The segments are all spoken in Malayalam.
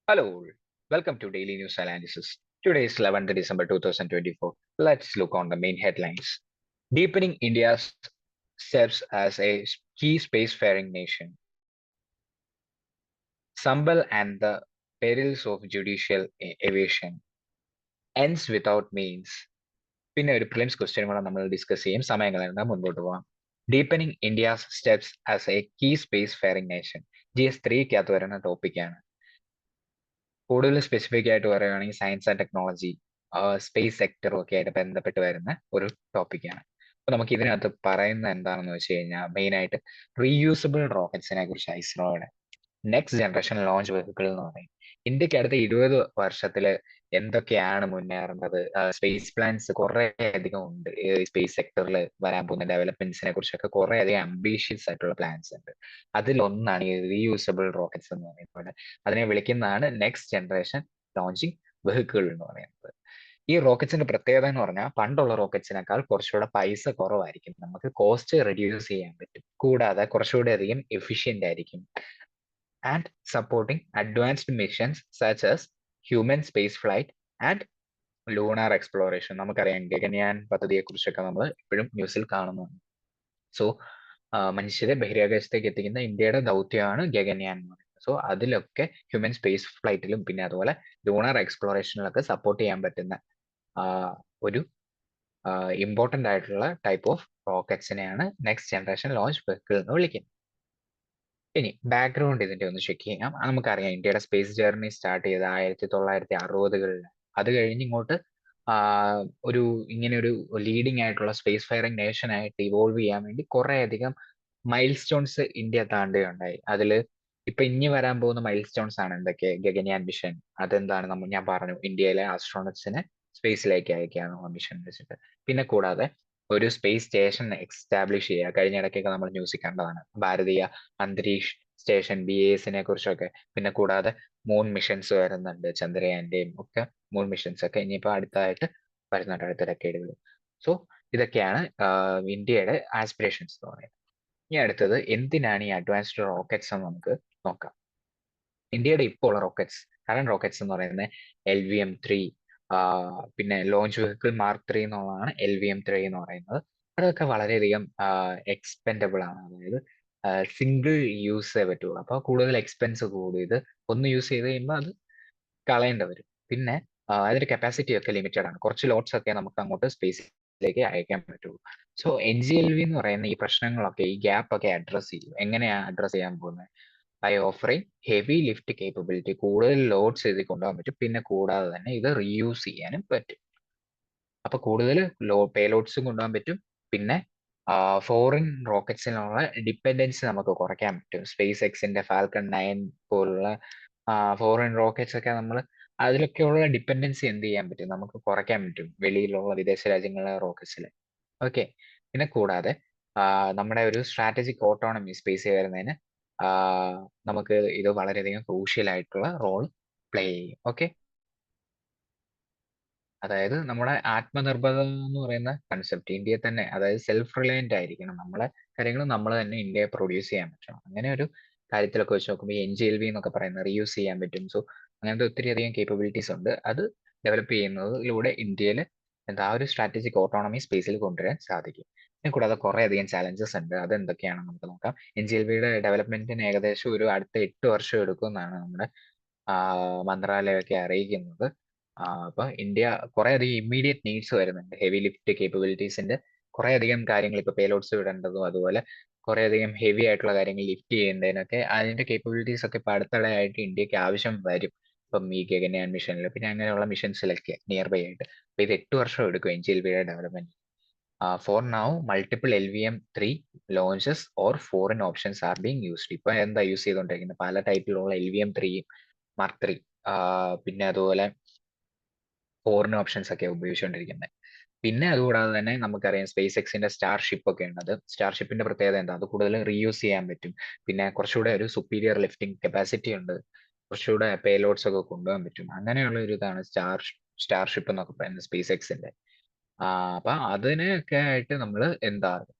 Hello, welcome to Daily News Analysis. Today is 11th December 2024. Let's look on the main headlines. Deepening India's steps as a key spacefaring nation. Sambal and the perils of judicial aviation. Ends without means. പിന്നെ ഒരു പ്രിലിംസ് ക്വസ്റ്റ്യൻ കൂടെ നമ്മൾ ഡിസ്കസ് ചെയ്യും. സമയം കളയണ്ട, മുൻപോട്ട് പോവാം. Deepening India's steps as a key space faring nation. GS3 വരുന്ന ടോപ്പിക്കാണ്. കൂടുതൽ സ്പെസിഫിക് ആയിട്ട് പറയുകയാണെങ്കിൽ സയൻസ് ആൻഡ് ടെക്നോളജി, സ്പേസ് സെക്ടറും ഒക്കെ ആയിട്ട് ബന്ധപ്പെട്ട് വരുന്ന ഒരു ടോപ്പിക്കാണ്. അപ്പൊ നമുക്ക് ഇതിനകത്ത് പറയുന്നത് എന്താണെന്ന് വെച്ച് കഴിഞ്ഞാൽ മെയിൻ ആയിട്ട് റീയൂസബിൾ റോക്കറ്റ്സിനെ കുറിച്ച് ഇസ്രോയുടെ നെക്സ്റ്റ് ജനറേഷൻ ലോഞ്ച് വെഹിക്കിൾ എന്ന് പറയും. ഇന്ത്യക്ക് അടുത്ത 20 വർഷത്തില് എന്തൊക്കെയാണ് മുന്നേറേണ്ടത്, സ്പേസ് പ്ലാൻസ് കുറെ അധികം ഉണ്ട്. സ്പേസ് സെക്ടറിൽ വരാൻ പോകുന്ന ഡെവലപ്മെന്റ്സിനെ കുറിച്ചൊക്കെ കുറെ അധികം അംബീഷ്യസ് ആയിട്ടുള്ള പ്ലാൻസ് ഉണ്ട്. അതിലൊന്നാണ് ഈ റീയൂസബിൾ റോക്കറ്റ്സ് എന്ന് പറയുന്നത്. അതിനെ വിളിക്കുന്നതാണ് നെക്സ്റ്റ് ജനറേഷൻ ലോഞ്ചിങ് വെഹിക്കിൾ എന്ന് പറയുന്നത്. ഈ റോക്കറ്റ്സിന്റെ പ്രത്യേകത എന്ന് പറഞ്ഞാൽ പണ്ടുള്ള റോക്കറ്റ്സിനേക്കാൾ കുറച്ചുകൂടെ പൈസ കുറവായിരിക്കും. നമുക്ക് കോസ്റ്റ് റെഡ്യൂസ് ചെയ്യാൻ പറ്റും. കൂടാതെ കുറച്ചുകൂടി അധികം എഫിഷ്യന്റ് ആയിരിക്കും. And supporting advanced missions such as human space flight and lunar exploration. നമുക്കറിയാം ഗഗൻയാൻ പദ്ധതിയെ കുറിച്ചൊക്കെ നമ്മൾ എപ്പോഴും ന്യൂസിൽ കാണുന്നുണ്ട്. സോ മനുഷ്യരെ ബഹിരാകാശത്തേക്ക് എത്തിക്കുന്ന ഇന്ത്യയുടെ ദൗത്യമാണ് ഗഗൻയാൻ എന്ന് പറയുന്നത്. സോ അതിലൊക്കെ ഹ്യൂമൻ സ്പേസ് ഫ്ലൈറ്റിലും പിന്നെ അതുപോലെ ലൂണാർ എക്സ്പ്ലോറേഷനിലൊക്കെ സപ്പോർട്ട് ചെയ്യാൻ പറ്റുന്ന ഒരു ഇമ്പോർട്ടന്റ് ആയിട്ടുള്ള ടൈപ്പ് ഓഫ് റോക്കറ്റ്സിനെയാണ് നെക്സ്റ്റ് ജനറേഷൻ ലോഞ്ച് വെഹിക്കിൾ എന്ന് വിളിക്കുന്നത്. ഇനി ബാക്ക്ഗ്രൗണ്ട് ഇതിന്റെ ഒന്ന് ചെക്ക് ചെയ്യാം. നമുക്കറിയാം ഇന്ത്യയുടെ സ്പേസ് ജേർണി സ്റ്റാർട്ട് ചെയ്ത് 1960-കളിൽ. അത് കഴിഞ്ഞ് ഇങ്ങോട്ട് ഒരു ഇങ്ങനെ ഒരു ലീഡിംഗ് ആയിട്ടുള്ള സ്പേസ് ഫയറിംഗ് നേഷൻ ആയിട്ട് ഇവോൾവ് ചെയ്യാൻ വേണ്ടി കുറെ അധികം മൈൽ സ്റ്റോൺസ് ഇന്ത്യ താണ്ടുകയുണ്ടായി. അതില് ഇപ്പൊ ഇനി വരാൻ പോകുന്ന മൈൽ സ്റ്റോൺസ് ആണ് എന്തൊക്കെ? ഗഗൻയാൻ മിഷൻ. അതെന്താണ് ഞാൻ പറഞ്ഞു, ഇന്ത്യയിലെ ആസ്ട്രോണറ്റ്സിനെ സ്പേസിലേക്ക് അയക്കുകയാണ് മിഷൻ വെച്ചിട്ട്. പിന്നെ കൂടാതെ ഒരു സ്പേസ് സ്റ്റേഷൻ എക്സ്റ്റാബ്ലിഷ് ചെയ്യുക. കഴിഞ്ഞ ഇടയ്ക്കൊക്കെ നമ്മൾ ന്യൂസിൽ കണ്ടതാണ് ഭാരതീയ അന്തരീക്ഷ സ്റ്റേഷൻ BASനെ കുറിച്ചൊക്കെ. പിന്നെ കൂടാതെ മൂൺ മിഷൻസ് വരുന്നുണ്ട്, ചന്ദ്രയാന്റെയും ഒക്കെ മൂൺ മിഷൻസ് ഒക്കെ ഇനിയിപ്പോ അടുത്തതായിട്ട് വരുന്നുണ്ട് അടുത്ത ഡെക്കേഡുകളിൽ. സോ ഇതൊക്കെയാണ് ഇന്ത്യയുടെ ആസ്പിറേഷൻസ് എന്ന് പറയുന്നത്. ഇനി അടുത്തത് എന്തിനാണ് ഈ അഡ്വാൻസ്ഡ് റോക്കറ്റ്സ് എന്ന് നമുക്ക് നോക്കാം. ഇന്ത്യയുടെ ഇപ്പോൾ ഉള്ള റോക്കറ്റ്സ്, കറണ്ട് റോക്കറ്റ്സ് എന്ന് പറയുന്നത് LVM-3, പിന്നെ ലോഞ്ച് വെഹിക്കിൾ Mark 3 എന്നുള്ളതാണ് LVM-3 എന്ന് പറയുന്നത്. അതൊക്കെ വളരെയധികം എക്സ്പെൻഡബിൾ ആണ്. അതായത് സിംഗിൾ യൂസേ പറ്റുള്ളൂ. അപ്പോൾ കൂടുതൽ എക്സ്പെൻസ് കൂടും. ഇത് ഒന്ന് യൂസ് ചെയ്ത് കഴിയുമ്പോൾ അത് കളയേണ്ടി വരും. പിന്നെ അതിന്റെ കപ്പാസിറ്റി ഒക്കെ ലിമിറ്റഡ് ആണ്. കുറച്ച് ലോട്ട്സ് ഒക്കെ നമുക്ക് അങ്ങോട്ട് സ്പേസിലേക്ക് അയക്കാൻ പറ്റുള്ളൂ. സോ NGLV എന്ന് പറയുന്ന ഈ പ്രശ്നങ്ങളൊക്കെ, ഈ ഗ്യാപ്പ് ഒക്കെ അഡ്രസ് ചെയ്യും. എങ്ങനെയാണ് അഡ്രസ് ചെയ്യാൻ പോകുന്നത്? By offering heavy lift capability. കൂടുതൽ ലോഡ്സ് ഇതിൽ കൊണ്ടുപോകാൻ പറ്റും. പിന്നെ കൂടാതെ തന്നെ ഇത് റീയൂസ് ചെയ്യാനും പറ്റും. അപ്പൊ കൂടുതൽ പേലോഡ്സും കൊണ്ടുപോകാൻ പറ്റും. പിന്നെ ഫോറിൻ റോക്കറ്റ്സിനുള്ള ഡിപ്പെൻഡൻസി നമുക്ക് കുറയ്ക്കാൻ പറ്റും. സ്പേസ് എക്സിന്റെ ഫാൽക്കൺ 9 പോലുള്ള ഫോറിൻ റോക്കറ്റ്സ് ഒക്കെ നമ്മൾ അതിലൊക്കെയുള്ള ഡിപ്പെൻഡൻസി എന്ത് ചെയ്യാൻ പറ്റും? നമുക്ക് കുറയ്ക്കാൻ പറ്റും വെളിയിലുള്ള വിദേശ രാജ്യങ്ങളിലെ റോക്കറ്റ്സിൽ. ഓക്കെ. പിന്നെ കൂടാതെ നമ്മുടെ ഒരു സ്ട്രാറ്റജിക് ഓട്ടോണമി സ്പേസിൽ വരുന്നതിന് നമുക്ക് ഇത് വളരെയധികം ക്രൂഷ്യൽ ആയിട്ടുള്ള റോൾ പ്ലേ ചെയ്യും. ഓക്കെ. അതായത് നമ്മുടെ ആത്മനിർഭരത എന്ന് പറയുന്ന കൺസെപ്റ്റ് ഇന്ത്യയെ തന്നെ, അതായത് സെൽഫ് റിലയന്റ് ആയിരിക്കണം. നമ്മളെ കാര്യങ്ങൾ നമ്മൾ തന്നെ ഇന്ത്യയെ പ്രൊഡ്യൂസ് ചെയ്യാൻ പറ്റണം. അങ്ങനെ ഒരു കാര്യത്തിലൊക്കെ വെച്ച് നോക്കുമ്പോൾ NGLV എന്നൊക്കെ പറയുന്നത് റീയൂസ് ചെയ്യാൻ പറ്റും. സോ അങ്ങനത്തെ ഒത്തിരി അധികം കേപ്പബിലിറ്റീസ് ഉണ്ട്. അത് ഡെവലപ്പ് ചെയ്യുന്നതിലൂടെ ഇന്ത്യയിൽ എന്താ ഒരു സ്ട്രാറ്റജിക് ഓട്ടോണമി സ്പേസിൽ കൊണ്ടുവരാൻ സാധിക്കും. പിന്നെ കൂടാതെ കുറെ അധികം ചാലഞ്ചസ് ഉണ്ട്. അത് എന്തൊക്കെയാണെന്ന് നമുക്ക് നോക്കാം. NGLVയുടെ ഡെവലപ്മെന്റിന് ഏകദേശം ഒരു അടുത്ത 8 വർഷം എടുക്കും എന്നാണ് നമ്മുടെ മന്ത്രാലയമൊക്കെ അറിയിക്കുന്നത്. അപ്പൊ ഇന്ത്യ കുറെ അധികം ഇമ്മീഡിയറ്റ് നീഡ്സ് വരുന്നുണ്ട്. ഹെവി ലിഫ്റ്റ് കേപ്പബിലിറ്റീസിന്റെ കുറെ അധികം കാര്യങ്ങൾ, ഇപ്പൊ പേലോഡ്സ് വിടേണ്ടതും അതുപോലെ കുറെ അധികം ഹെവി ആയിട്ടുള്ള കാര്യങ്ങൾ ലിഫ്റ്റ് ചെയ്യേണ്ടതിനൊക്കെ അതിന്റെ കേപ്പബിലിറ്റീസ് ഒക്കെ ഇപ്പൊ അടുത്തിടെയായിട്ട് ഇന്ത്യക്ക് ആവശ്യം വരും. ഇപ്പം ഈ ഗഗൻയാൻ മിഷനിൽ പിന്നെ അങ്ങനെയുള്ള മിഷൻസിലൊക്കെ നിയർ ബൈ ആയിട്ട്. അപ്പൊ ഇത് 8 വർഷം എടുക്കും NGLVയുടെ development. For now multiple LVM-3 launches or foreign options are being used. ഇപ്പൊ എന്താ യൂസ് ചെയ്തുകൊണ്ടിരിക്കുന്നത്? പല ടൈപ്പിലുള്ള LVM-3, Mark 3, പിന്നെ അതുപോലെ ഫോറിൻ ഓപ്ഷൻസ് ഒക്കെ ഉപയോഗിച്ചുകൊണ്ടിരിക്കുന്നത്. പിന്നെ അതുകൂടാതെ തന്നെ നമുക്കറിയാം സ്പേസ് എക്സിന്റെ സ്റ്റാർഷിപ്പ് ഒക്കെ ഉണ്ട്. അത് സ്റ്റാർഷിപ്പിന്റെ പ്രത്യേകത എന്താ? അത് കൂടുതൽ റീയൂസ് ചെയ്യാൻ പറ്റും. പിന്നെ കുറച്ചുകൂടെ ഒരു സുപ്പീരിയർ ലിഫ്റ്റിംഗ് കപ്പാസിറ്റി ഉണ്ട്. കുറച്ചുകൂടെ പേലോഡ്സ് ഒക്കെ കൊണ്ടുപോകാൻ പറ്റും. അങ്ങനെയുള്ള ഒരു ഇതാണ് സ്റ്റാർഷിപ്പ് എന്നൊക്കെ പറയുന്നത് സ്പേസ് എക്സിന്റെ. അപ്പൊ അതിനൊക്കെ ആയിട്ട് നമ്മൾ എന്താ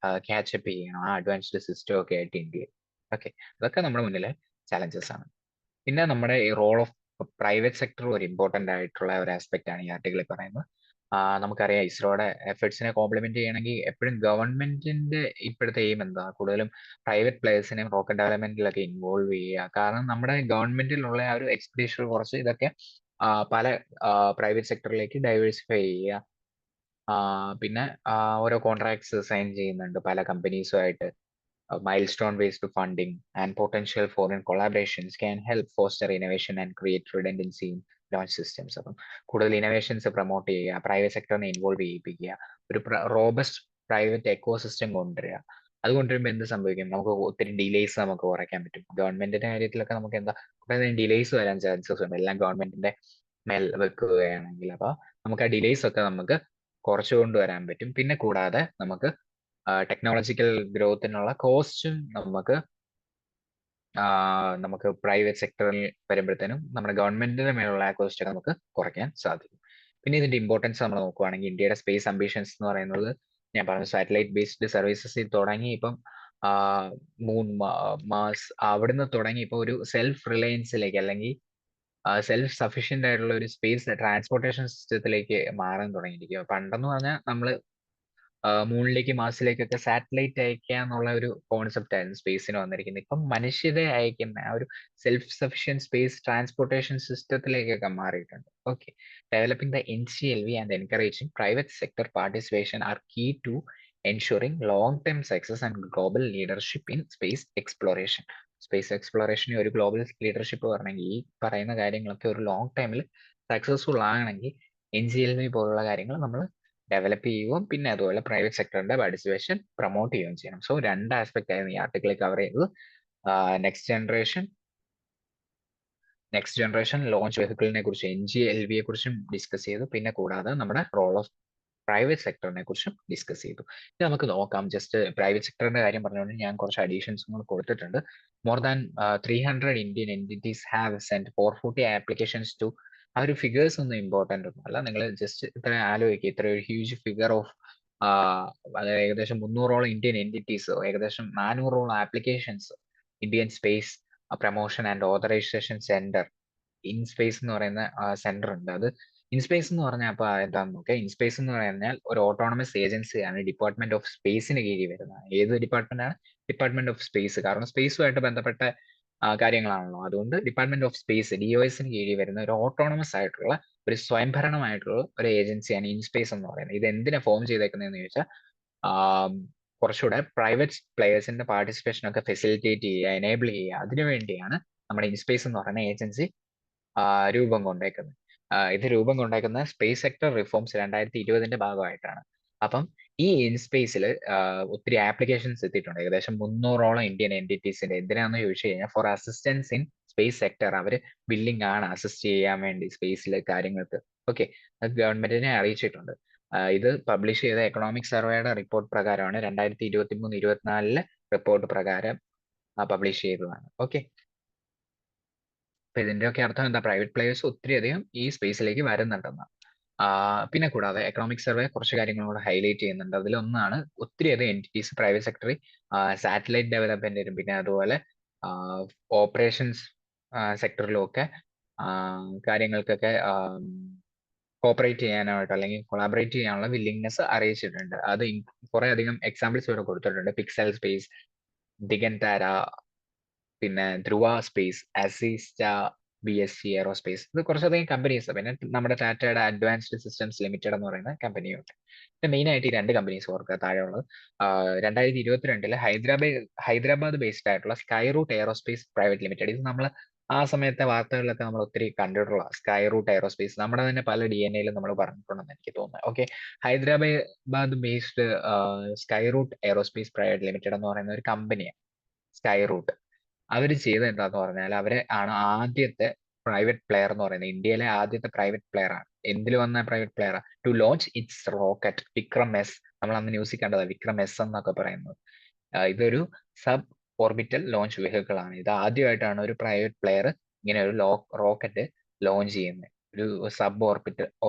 ക്യാച്ചപ്പ് ചെയ്യണം ആ അഡ്വാൻസ്ഡ് സിസ്റ്റം ഒക്കെ ആയിട്ട് ഇന്ത്യയിൽ. ഓക്കെ. അതൊക്കെ നമ്മുടെ മുന്നിലെ ചാലഞ്ചസ് ആണ്. പിന്നെ നമ്മുടെ ഈ റോൾ ഓഫ് പ്രൈവറ്റ് സെക്ടർ ഒരു ഇമ്പോർട്ടന്റ് ആയിട്ടുള്ള ഒരു ആസ്പെക്ട് ആണ് ഈ ആർട്ടിക്കിളിൽ പറയുന്നത്. നമുക്കറിയാം ഇസ്രോയുടെ എഫേർട്സിനെ കോംപ്ലിമെന്റ് ചെയ്യണമെങ്കിൽ എപ്പോഴും ഗവൺമെന്റിന്റെ ഇപ്പോഴത്തെ എയിം എന്താ, കൂടുതലും പ്രൈവറ്റ് പ്ലേയേഴ്സിനെയും റോക്കറ്റ് ഡെവലപ്മെന്റിലൊക്കെ ഇൻവോൾവ് ചെയ്യുക. കാരണം നമ്മുടെ ഗവൺമെന്റിലുള്ള ആ ഒരു എക്സ്പെൻഡിച്ചർ കുറച്ച് ഇതൊക്കെ പല പ്രൈവറ്റ് സെക്ടറിലേക്ക് ഡൈവേഴ്സിഫൈ ചെയ്യുക. പിന്നെ ഓരോ കോൺട്രാക്ട്സ് സൈൻ ചെയ്യുന്നുണ്ട് പല കമ്പനീസുമായിട്ട്. Milestone based funding and potential foreign collaborations can help foster innovation and create redundancy in launch systems. അപ്പം കൂടുതൽ ഇന്നോവേഷൻസ് പ്രൊമോട്ട് ചെയ്യുക, പ്രൈവറ്റ് സെക്ടറിനെ ഇൻവോൾവ് ചെയ്യിപ്പിക്കുക, ഒരു റോബസ്റ്റ് പ്രൈവറ്റ് എക്കോസിസ്റ്റം കൊണ്ടുവരിക. അത് കൊണ്ടുവരുമ്പോൾ എന്ത് സംഭവിക്കും, നമുക്ക് ഒത്തിരി ഡിലേസ് നമുക്ക് കുറയ്ക്കാൻ പറ്റും. ഗവൺമെന്റിന്റെ കാര്യത്തിലൊക്കെ നമുക്ക് എന്താ കുറേ ഡിലേസ് വരാൻ ചാൻസസ് ഉണ്ട്, എല്ലാം ഗവൺമെന്റിന്റെ മേൽ വെക്കുകയാണെങ്കിൽ. അപ്പൊ നമുക്ക് ആ ഡിലേസ് ഒക്കെ നമുക്ക് കുറച്ചു കൊണ്ടുവരാൻ പറ്റും. പിന്നെ കൂടാതെ നമുക്ക് ടെക്നോളജിക്കൽ ഗ്രോത്തിനുള്ള കോസ്റ്റും നമുക്ക് പ്രൈവറ്റ് സെക്ടറിൽ വരുമ്പോഴത്തേനും നമ്മുടെ ഗവൺമെന്റിന്റെ മേലുള്ള കോസ്റ്റ് ഒക്കെ നമുക്ക് കുറയ്ക്കാൻ സാധിക്കും. പിന്നെ ഇതിന്റെ ഇമ്പോർട്ടൻസ് നമ്മൾ നോക്കുവാണെങ്കിൽ ഇന്ത്യയുടെ സ്പേസ് അംബിഷൻസ് എന്ന് പറയുന്നത് ഞാൻ പറഞ്ഞു സാറ്റലൈറ്റ് ബേസ്ഡ് സർവീസസിൽ തുടങ്ങി ഇപ്പം മൂൺ, മാസ്, അവിടുന്ന് തുടങ്ങി ഇപ്പൊ ഒരു സെൽഫ് റിലയൻസിലേക്ക് അല്ലെങ്കിൽ സെൽഫ് സഫീഷ്യന്റ് ആയിട്ടുള്ള ഒരു സ്പേസ് ട്രാൻസ്പോർട്ടേഷൻ സിസ്റ്റത്തിലേക്ക് മാറാൻ തുടങ്ങിയിരിക്കുക. പണ്ടെന്ന് പറഞ്ഞാൽ നമ്മൾ മൂണിലേക്ക് മാർസിലേക്കൊക്കെ സാറ്റലൈറ്റ് അയക്കുക എന്നുള്ള ഒരു കോൺസെപ്റ്റ് ആയിരുന്നു സ്പേസിന് വന്നിരിക്കുന്നത്. ഇപ്പം മനുഷ്യരെ അയക്കുന്ന ആ ഒരു സെൽഫ് സഫിഷ്യന്റ് സ്പേസ് ട്രാൻസ്പോർട്ടേഷൻ സിസ്റ്റത്തിലേക്കൊക്കെ മാറിയിട്ടുണ്ട്. Okay, developing the NCLV and encouraging private sector participation are key to ensuring long term success and global leadership in space exploration. Space എക്സ്പ്ലോറേഷന് ഒരു ഗ്ലോബൽ ലീഡർഷിപ്പ് വരണമെങ്കിൽ ഈ പറയുന്ന കാര്യങ്ങളൊക്കെ ഒരു ലോങ് ടൈമിൽ സക്സസ്ഫുൾ ആകണമെങ്കിൽ NCLV പോലുള്ള കാര്യങ്ങൾ നമ്മൾ ഡെവലപ്പ് ചെയ്യുകയും പിന്നെ അതുപോലെ പ്രൈവറ്റ് സെക്ടറിന്റെ പാർട്ടിസിപ്പേഷൻ പ്രൊമോട്ട് ചെയ്യുകയും ചെയ്യണം. സോ രണ്ട് ആസ്പെക്ട് ആയിരുന്നു ഈ ആർട്ടിക്കിളിൽ കവർ ചെയ്തത്. നെക്സ്റ്റ് ജനറേഷൻ ലോഞ്ച് വെഹിക്കിളിനെ കുറിച്ച് NGLV കുറിച്ചും ഡിസ്കസ് ചെയ്തു. പിന്നെ കൂടാതെ നമ്മുടെ റോൾ ഓഫ് പ്രൈവറ്റ് സെക്ടറിനെ കുറിച്ചും ഡിസ്കസ് ചെയ്തു. ഇത് നമുക്ക് നോക്കാം. ജസ്റ്റ് പ്രൈവറ്റ് സെക്ടറിന്റെ കാര്യം പറഞ്ഞുകൊണ്ട് ഞാൻ കുറച്ച് അഡീഷൻസ് കൂടെ കൊടുത്തിട്ടുണ്ട്. More than 300 Indian entities have send 440 applications to. ആ ഒരു ഫിഗേഴ്സ് ഒന്നും ഇമ്പോർട്ടന്റ് ഒന്നും അല്ല, നിങ്ങൾ ജസ്റ്റ് ഇത്ര ആലോചിക്കുക, ഇത്ര ഒരു ഹ്യൂജ് ഫിഗർ ഓഫ് അതായത് ഏകദേശം 300ഓളം ഇന്ത്യൻ എൻറ്റിറ്റീസ്, ഏകദേശം 400ഓളം applications Indian space promotion and authorization centre InSpace എന്ന് പറയുന്ന സെന്റർ ഉണ്ട്. അത് ഇൻസ്പേസ് എന്ന് പറഞ്ഞാൽ അപ്പൊ എന്താണെന്ന് നോക്കാം. ഇൻസ്പേസ് എന്ന് പറഞ്ഞാൽ ഒരു ഓട്ടോണമസ് ഏജൻസിയാണ്, ഡിപ്പാർട്ട്മെന്റ് ഓഫ് സ്പേസിന് കീഴിൽ വരുന്നത്. ഏത് ഡിപ്പാർട്ട്മെന്റ് ആണ്? Department of space. കാരണം സ്പേസുമായിട്ട് ബന്ധപ്പെട്ട കാര്യങ്ങളാണല്ലോ. അതുകൊണ്ട് ഡിപ്പാർട്ട്മെന്റ് ഓഫ് സ്പേസ് DOSന് കീഴിൽ വരുന്ന ഒരു ഓട്ടോണമസ് ആയിട്ടുള്ള ഒരു സ്വയംഭരണമായിട്ടുള്ള ഒരു ഏജൻസിയാണ് ഇൻസ്പേസ് എന്ന് പറയുന്നത്. ഇത് എന്തിനാ ഫോം ചെയ്തേക്കുന്നതെന്ന് ചോദിച്ചാൽ കുറച്ചുകൂടെ പ്രൈവറ്റ് പ്ലെയേഴ്സിന്റെ പാർട്ടിസിപ്പേഷൻ ഒക്കെ ഫെസിലിറ്റേറ്റ് ചെയ്യുക, എനേബിൾ ചെയ്യുക, അതിനു വേണ്ടിയാണ് നമ്മുടെ ഇൻസ്പേസ് എന്ന് പറയുന്ന ഏജൻസി രൂപം കൊണ്ടേക്കുന്നത്. ഇത് രൂപം കൊണ്ടേക്കുന്ന സ്പേസ് സെക്ടർ റിഫോംസ് 2020 ഭാഗമായിട്ടാണ്. അപ്പം ഈ ഇൻസ്പേസിൽ ഒത്തിരി ആപ്ലിക്കേഷൻസ് എത്തിയിട്ടുണ്ട്, ഏകദേശം 300ഓളം ഇന്ത്യൻ എൻറ്റിറ്റീസിന്റെ. എന്തിനാന്ന് ചോദിച്ചു കഴിഞ്ഞാൽ for assistance in space sector. അവര് വില്ലിംഗ് ആണ് അസിസ്റ്റ് ചെയ്യാൻ വേണ്ടി സ്പേസിലെ കാര്യങ്ങൾക്ക്. ഓക്കെ, അത് ഗവൺമെന്റിനെ അറിയിച്ചിട്ടുണ്ട്. ഇത് പബ്ലിഷ് ചെയ്ത എക്കണോമിക് സർവേയുടെ റിപ്പോർട്ട് പ്രകാരമാണ് 2023-24 റിപ്പോർട്ട് പ്രകാരം പബ്ലിഷ് ചെയ്തതാണ്. ഓക്കെ, അപ്പൊ ഇതിന്റെയൊക്കെ അർത്ഥം എന്താ, പ്രൈവറ്റ് പ്ലേയേഴ്സ് ഒത്തിരി അധികം ഈ സ്പേസിലേക്ക് വരുന്നുണ്ടെന്ന്. പിന്നെ കൂടാതെ എക്കണോമിക് സർവേ കുറച്ച് കാര്യങ്ങൾ കൂടെ ഹൈലൈറ്റ് ചെയ്യുന്നുണ്ട്. അതിലൊന്നാണ് ഒത്തിരി അധികം എൻറ്റിറ്റീസ് പ്രൈവറ്റ് സെക്ടറിൽ സാറ്റലൈറ്റ് ഡെവലപ്മെന്റിനും പിന്നെ അതുപോലെ ഓപ്പറേഷൻസ് സെക്ടറിലും ഒക്കെ കാര്യങ്ങൾക്കൊക്കെ കോപ്പറേറ്റ് ചെയ്യാനായിട്ട് അല്ലെങ്കിൽ കൊളാബറേറ്റ് ചെയ്യാനുള്ള വില്ലിങ്നെസ് അറിയിച്ചിട്ടുണ്ട്. അത് കുറെ അധികം എക്സാമ്പിൾസ് ഇവിടെ കൊടുത്തിട്ടുണ്ട്. പിക്സൽ സ്പേസ്, ദിഗന്താര, പിന്നെ ധ്രുവ സ്പേസ്, അസിസ്റ്റ, BSC എയറോസ്പേസ്. ഇത് കുറച്ചധികം കമ്പനീസ്. പിന്നെ നമ്മുടെ ടാറ്റയുടെ അഡ്വാൻസ്ഡ് സിസ്റ്റംസ് ലിമിറ്റഡ് എന്ന് പറയുന്ന കമ്പനിയുണ്ട്. ഇത് മെയിൻ ആയിട്ട് ഈ രണ്ട് കമ്പനീസ് ഓർക്കുക താഴെയുള്ളത്. 2022 ഹൈദരാബാദ് ബേസ്ഡ് ആയിട്ടുള്ള Skyroot Aerospace private limited. ഇത് നമ്മൾ ആ സമയത്തെ വാർത്തകളിലൊക്കെ നമ്മൾ ഒത്തിരി കണ്ടിട്ടുള്ള സ്കൈ റൂട്ട് എയറോസ്പേസ് നമ്മുടെ തന്നെ പല DNA-യിലും നമ്മൾ പറഞ്ഞിട്ടുണ്ടെന്ന് എനിക്ക് തോന്നുന്നത്. Okay, Hyderabad based Skyroot Aerospace private limited എന്ന് പറയുന്ന ഒരു കമ്പനിയാണ് സ്കൈ റൂട്ട്. അവര് ചെയ്തത് എന്താന്ന് പറഞ്ഞാൽ അവരെ ആണ് ആദ്യത്തെ പ്രൈവറ്റ് പ്ലെയർ എന്ന് പറയുന്നത്, ഇന്ത്യയിലെ ആദ്യത്തെ പ്രൈവറ്റ് പ്ലെയർ ആണ്. എന്തിൽ വന്ന private player to launch its rocket വിക്രം-S. നമ്മൾ അന്ന് ന്യൂസിൽ കണ്ടത് വിക്രം-S എന്നൊക്കെ പറയുന്നത്. ഇതൊരു സബ് ഓർബിറ്റൽ ലോഞ്ച് വെഹിക്കിൾ ആണ്. ഇത് ആദ്യമായിട്ടാണ് ഒരു പ്രൈവറ്റ് പ്ലെയർ ഇങ്ങനെ ഒരു റോക്കറ്റ് ലോഞ്ച് ചെയ്യുന്നത്. ഒരു sub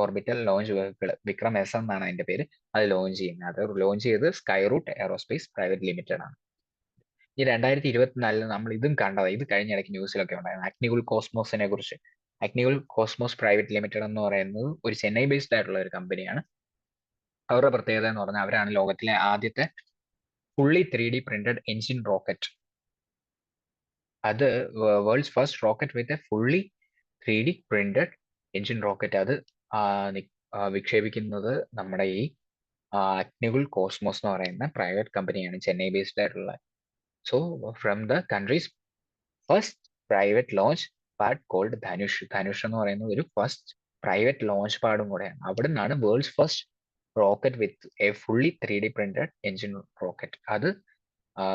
orbital launch vehicle Vikram S എന്നാണ് അതിന്റെ പേര്. അത് ലോഞ്ച് ചെയ്യുന്നത്. അത് ലോഞ്ച് ചെയ്ത് Skyroot Aerospace private limited ആണ്. ഈ 2024 നമ്മൾ ഇതും കണ്ടത്, ഇത് കഴിഞ്ഞ ഇടയ്ക്ക് ന്യൂസിലൊക്കെ ഉണ്ടായിരുന്നു, അഗ്നികുൾ കോസ്മോസിനെ കുറിച്ച്. അഗ്നികുൾ കോസ്മോസ് പ്രൈവറ്റ് ലിമിറ്റഡ് എന്ന് പറയുന്നത് ഒരു ചെന്നൈ ബേസ്ഡ് ആയിട്ടുള്ള ഒരു കമ്പനിയാണ്. അവരുടെ പ്രത്യേകത എന്ന് പറഞ്ഞാൽ അവരാണ് ലോകത്തിലെ ആദ്യത്തെ fully 3D printed engine rocket. അത് world's first rocket with a fully 3D printed engine rocket. അത് വിക്ഷേപിക്കുന്നത് നമ്മുടെ ഈ അഗ്നികുൾ കോസ്മോസ് എന്ന് പറയുന്ന പ്രൈവറ്റ് കമ്പനിയാണ്, ചെന്നൈ ബേസ്ഡ് ആയിട്ടുള്ള. So from the country's first private launch pad called Dhanush. Dhanush എന്ന് പറയുന്നത് ഒരു ഫസ്റ്റ് പ്രൈവറ്റ് ലോഞ്ച് പാഡും കൂടെയാണ്. അവിടെ നിന്നാണ് worlds first rocket with a fully 3D printed engine rocket. അത്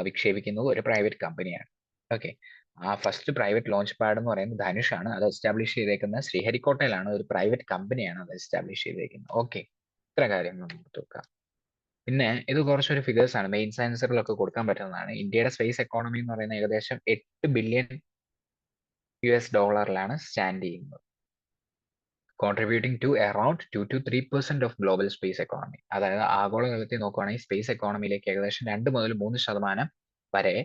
വിക്ഷേപിക്കുന്നത് ഒരു പ്രൈവറ്റ് കമ്പനിയാണ്. ഓക്കെ, ആ ഫസ്റ്റ് പ്രൈവറ്റ് ലോഞ്ച് പാഡ് എന്ന് പറയുന്നത് ധനുഷ് ആണ്. അത് എസ്റ്റാബ്ലിഷ് ചെയ്തേക്കുന്നത് ശ്രീഹരിക്കോട്ടയിലാണ്. ഒരു പ്രൈവറ്റ് കമ്പനിയാണ് അത് എസ്റ്റാബ്ലിഷ് ചെയ്തേക്കുന്നത്. ഓക്കെ, ഇത്ര കാര്യങ്ങൾ നമുക്ക് നോക്കാം. പിന്നെ ഇത് കുറച്ചൊരു ഫിഗേഴ്സ് ആണ്, മെയിൻ ആൻസറിലൊക്കെ കൊടുക്കാൻ പറ്റുന്നതാണ്. ഇന്ത്യയുടെ സ്പേസ് എക്കോണമി എന്ന് പറയുന്നത് ഏകദേശം $8 ബില്യൺ സ്റ്റാൻഡ് ചെയ്യുന്നത്, contributing to around 2 to 3% of global space economy. അതായത് ആഗോളതലത്തിൽ നോക്കുകയാണെങ്കിൽ സ്പേസ് എക്കോണമിയിലേക്ക് ഏകദേശം 2 മുതൽ 3% വരെ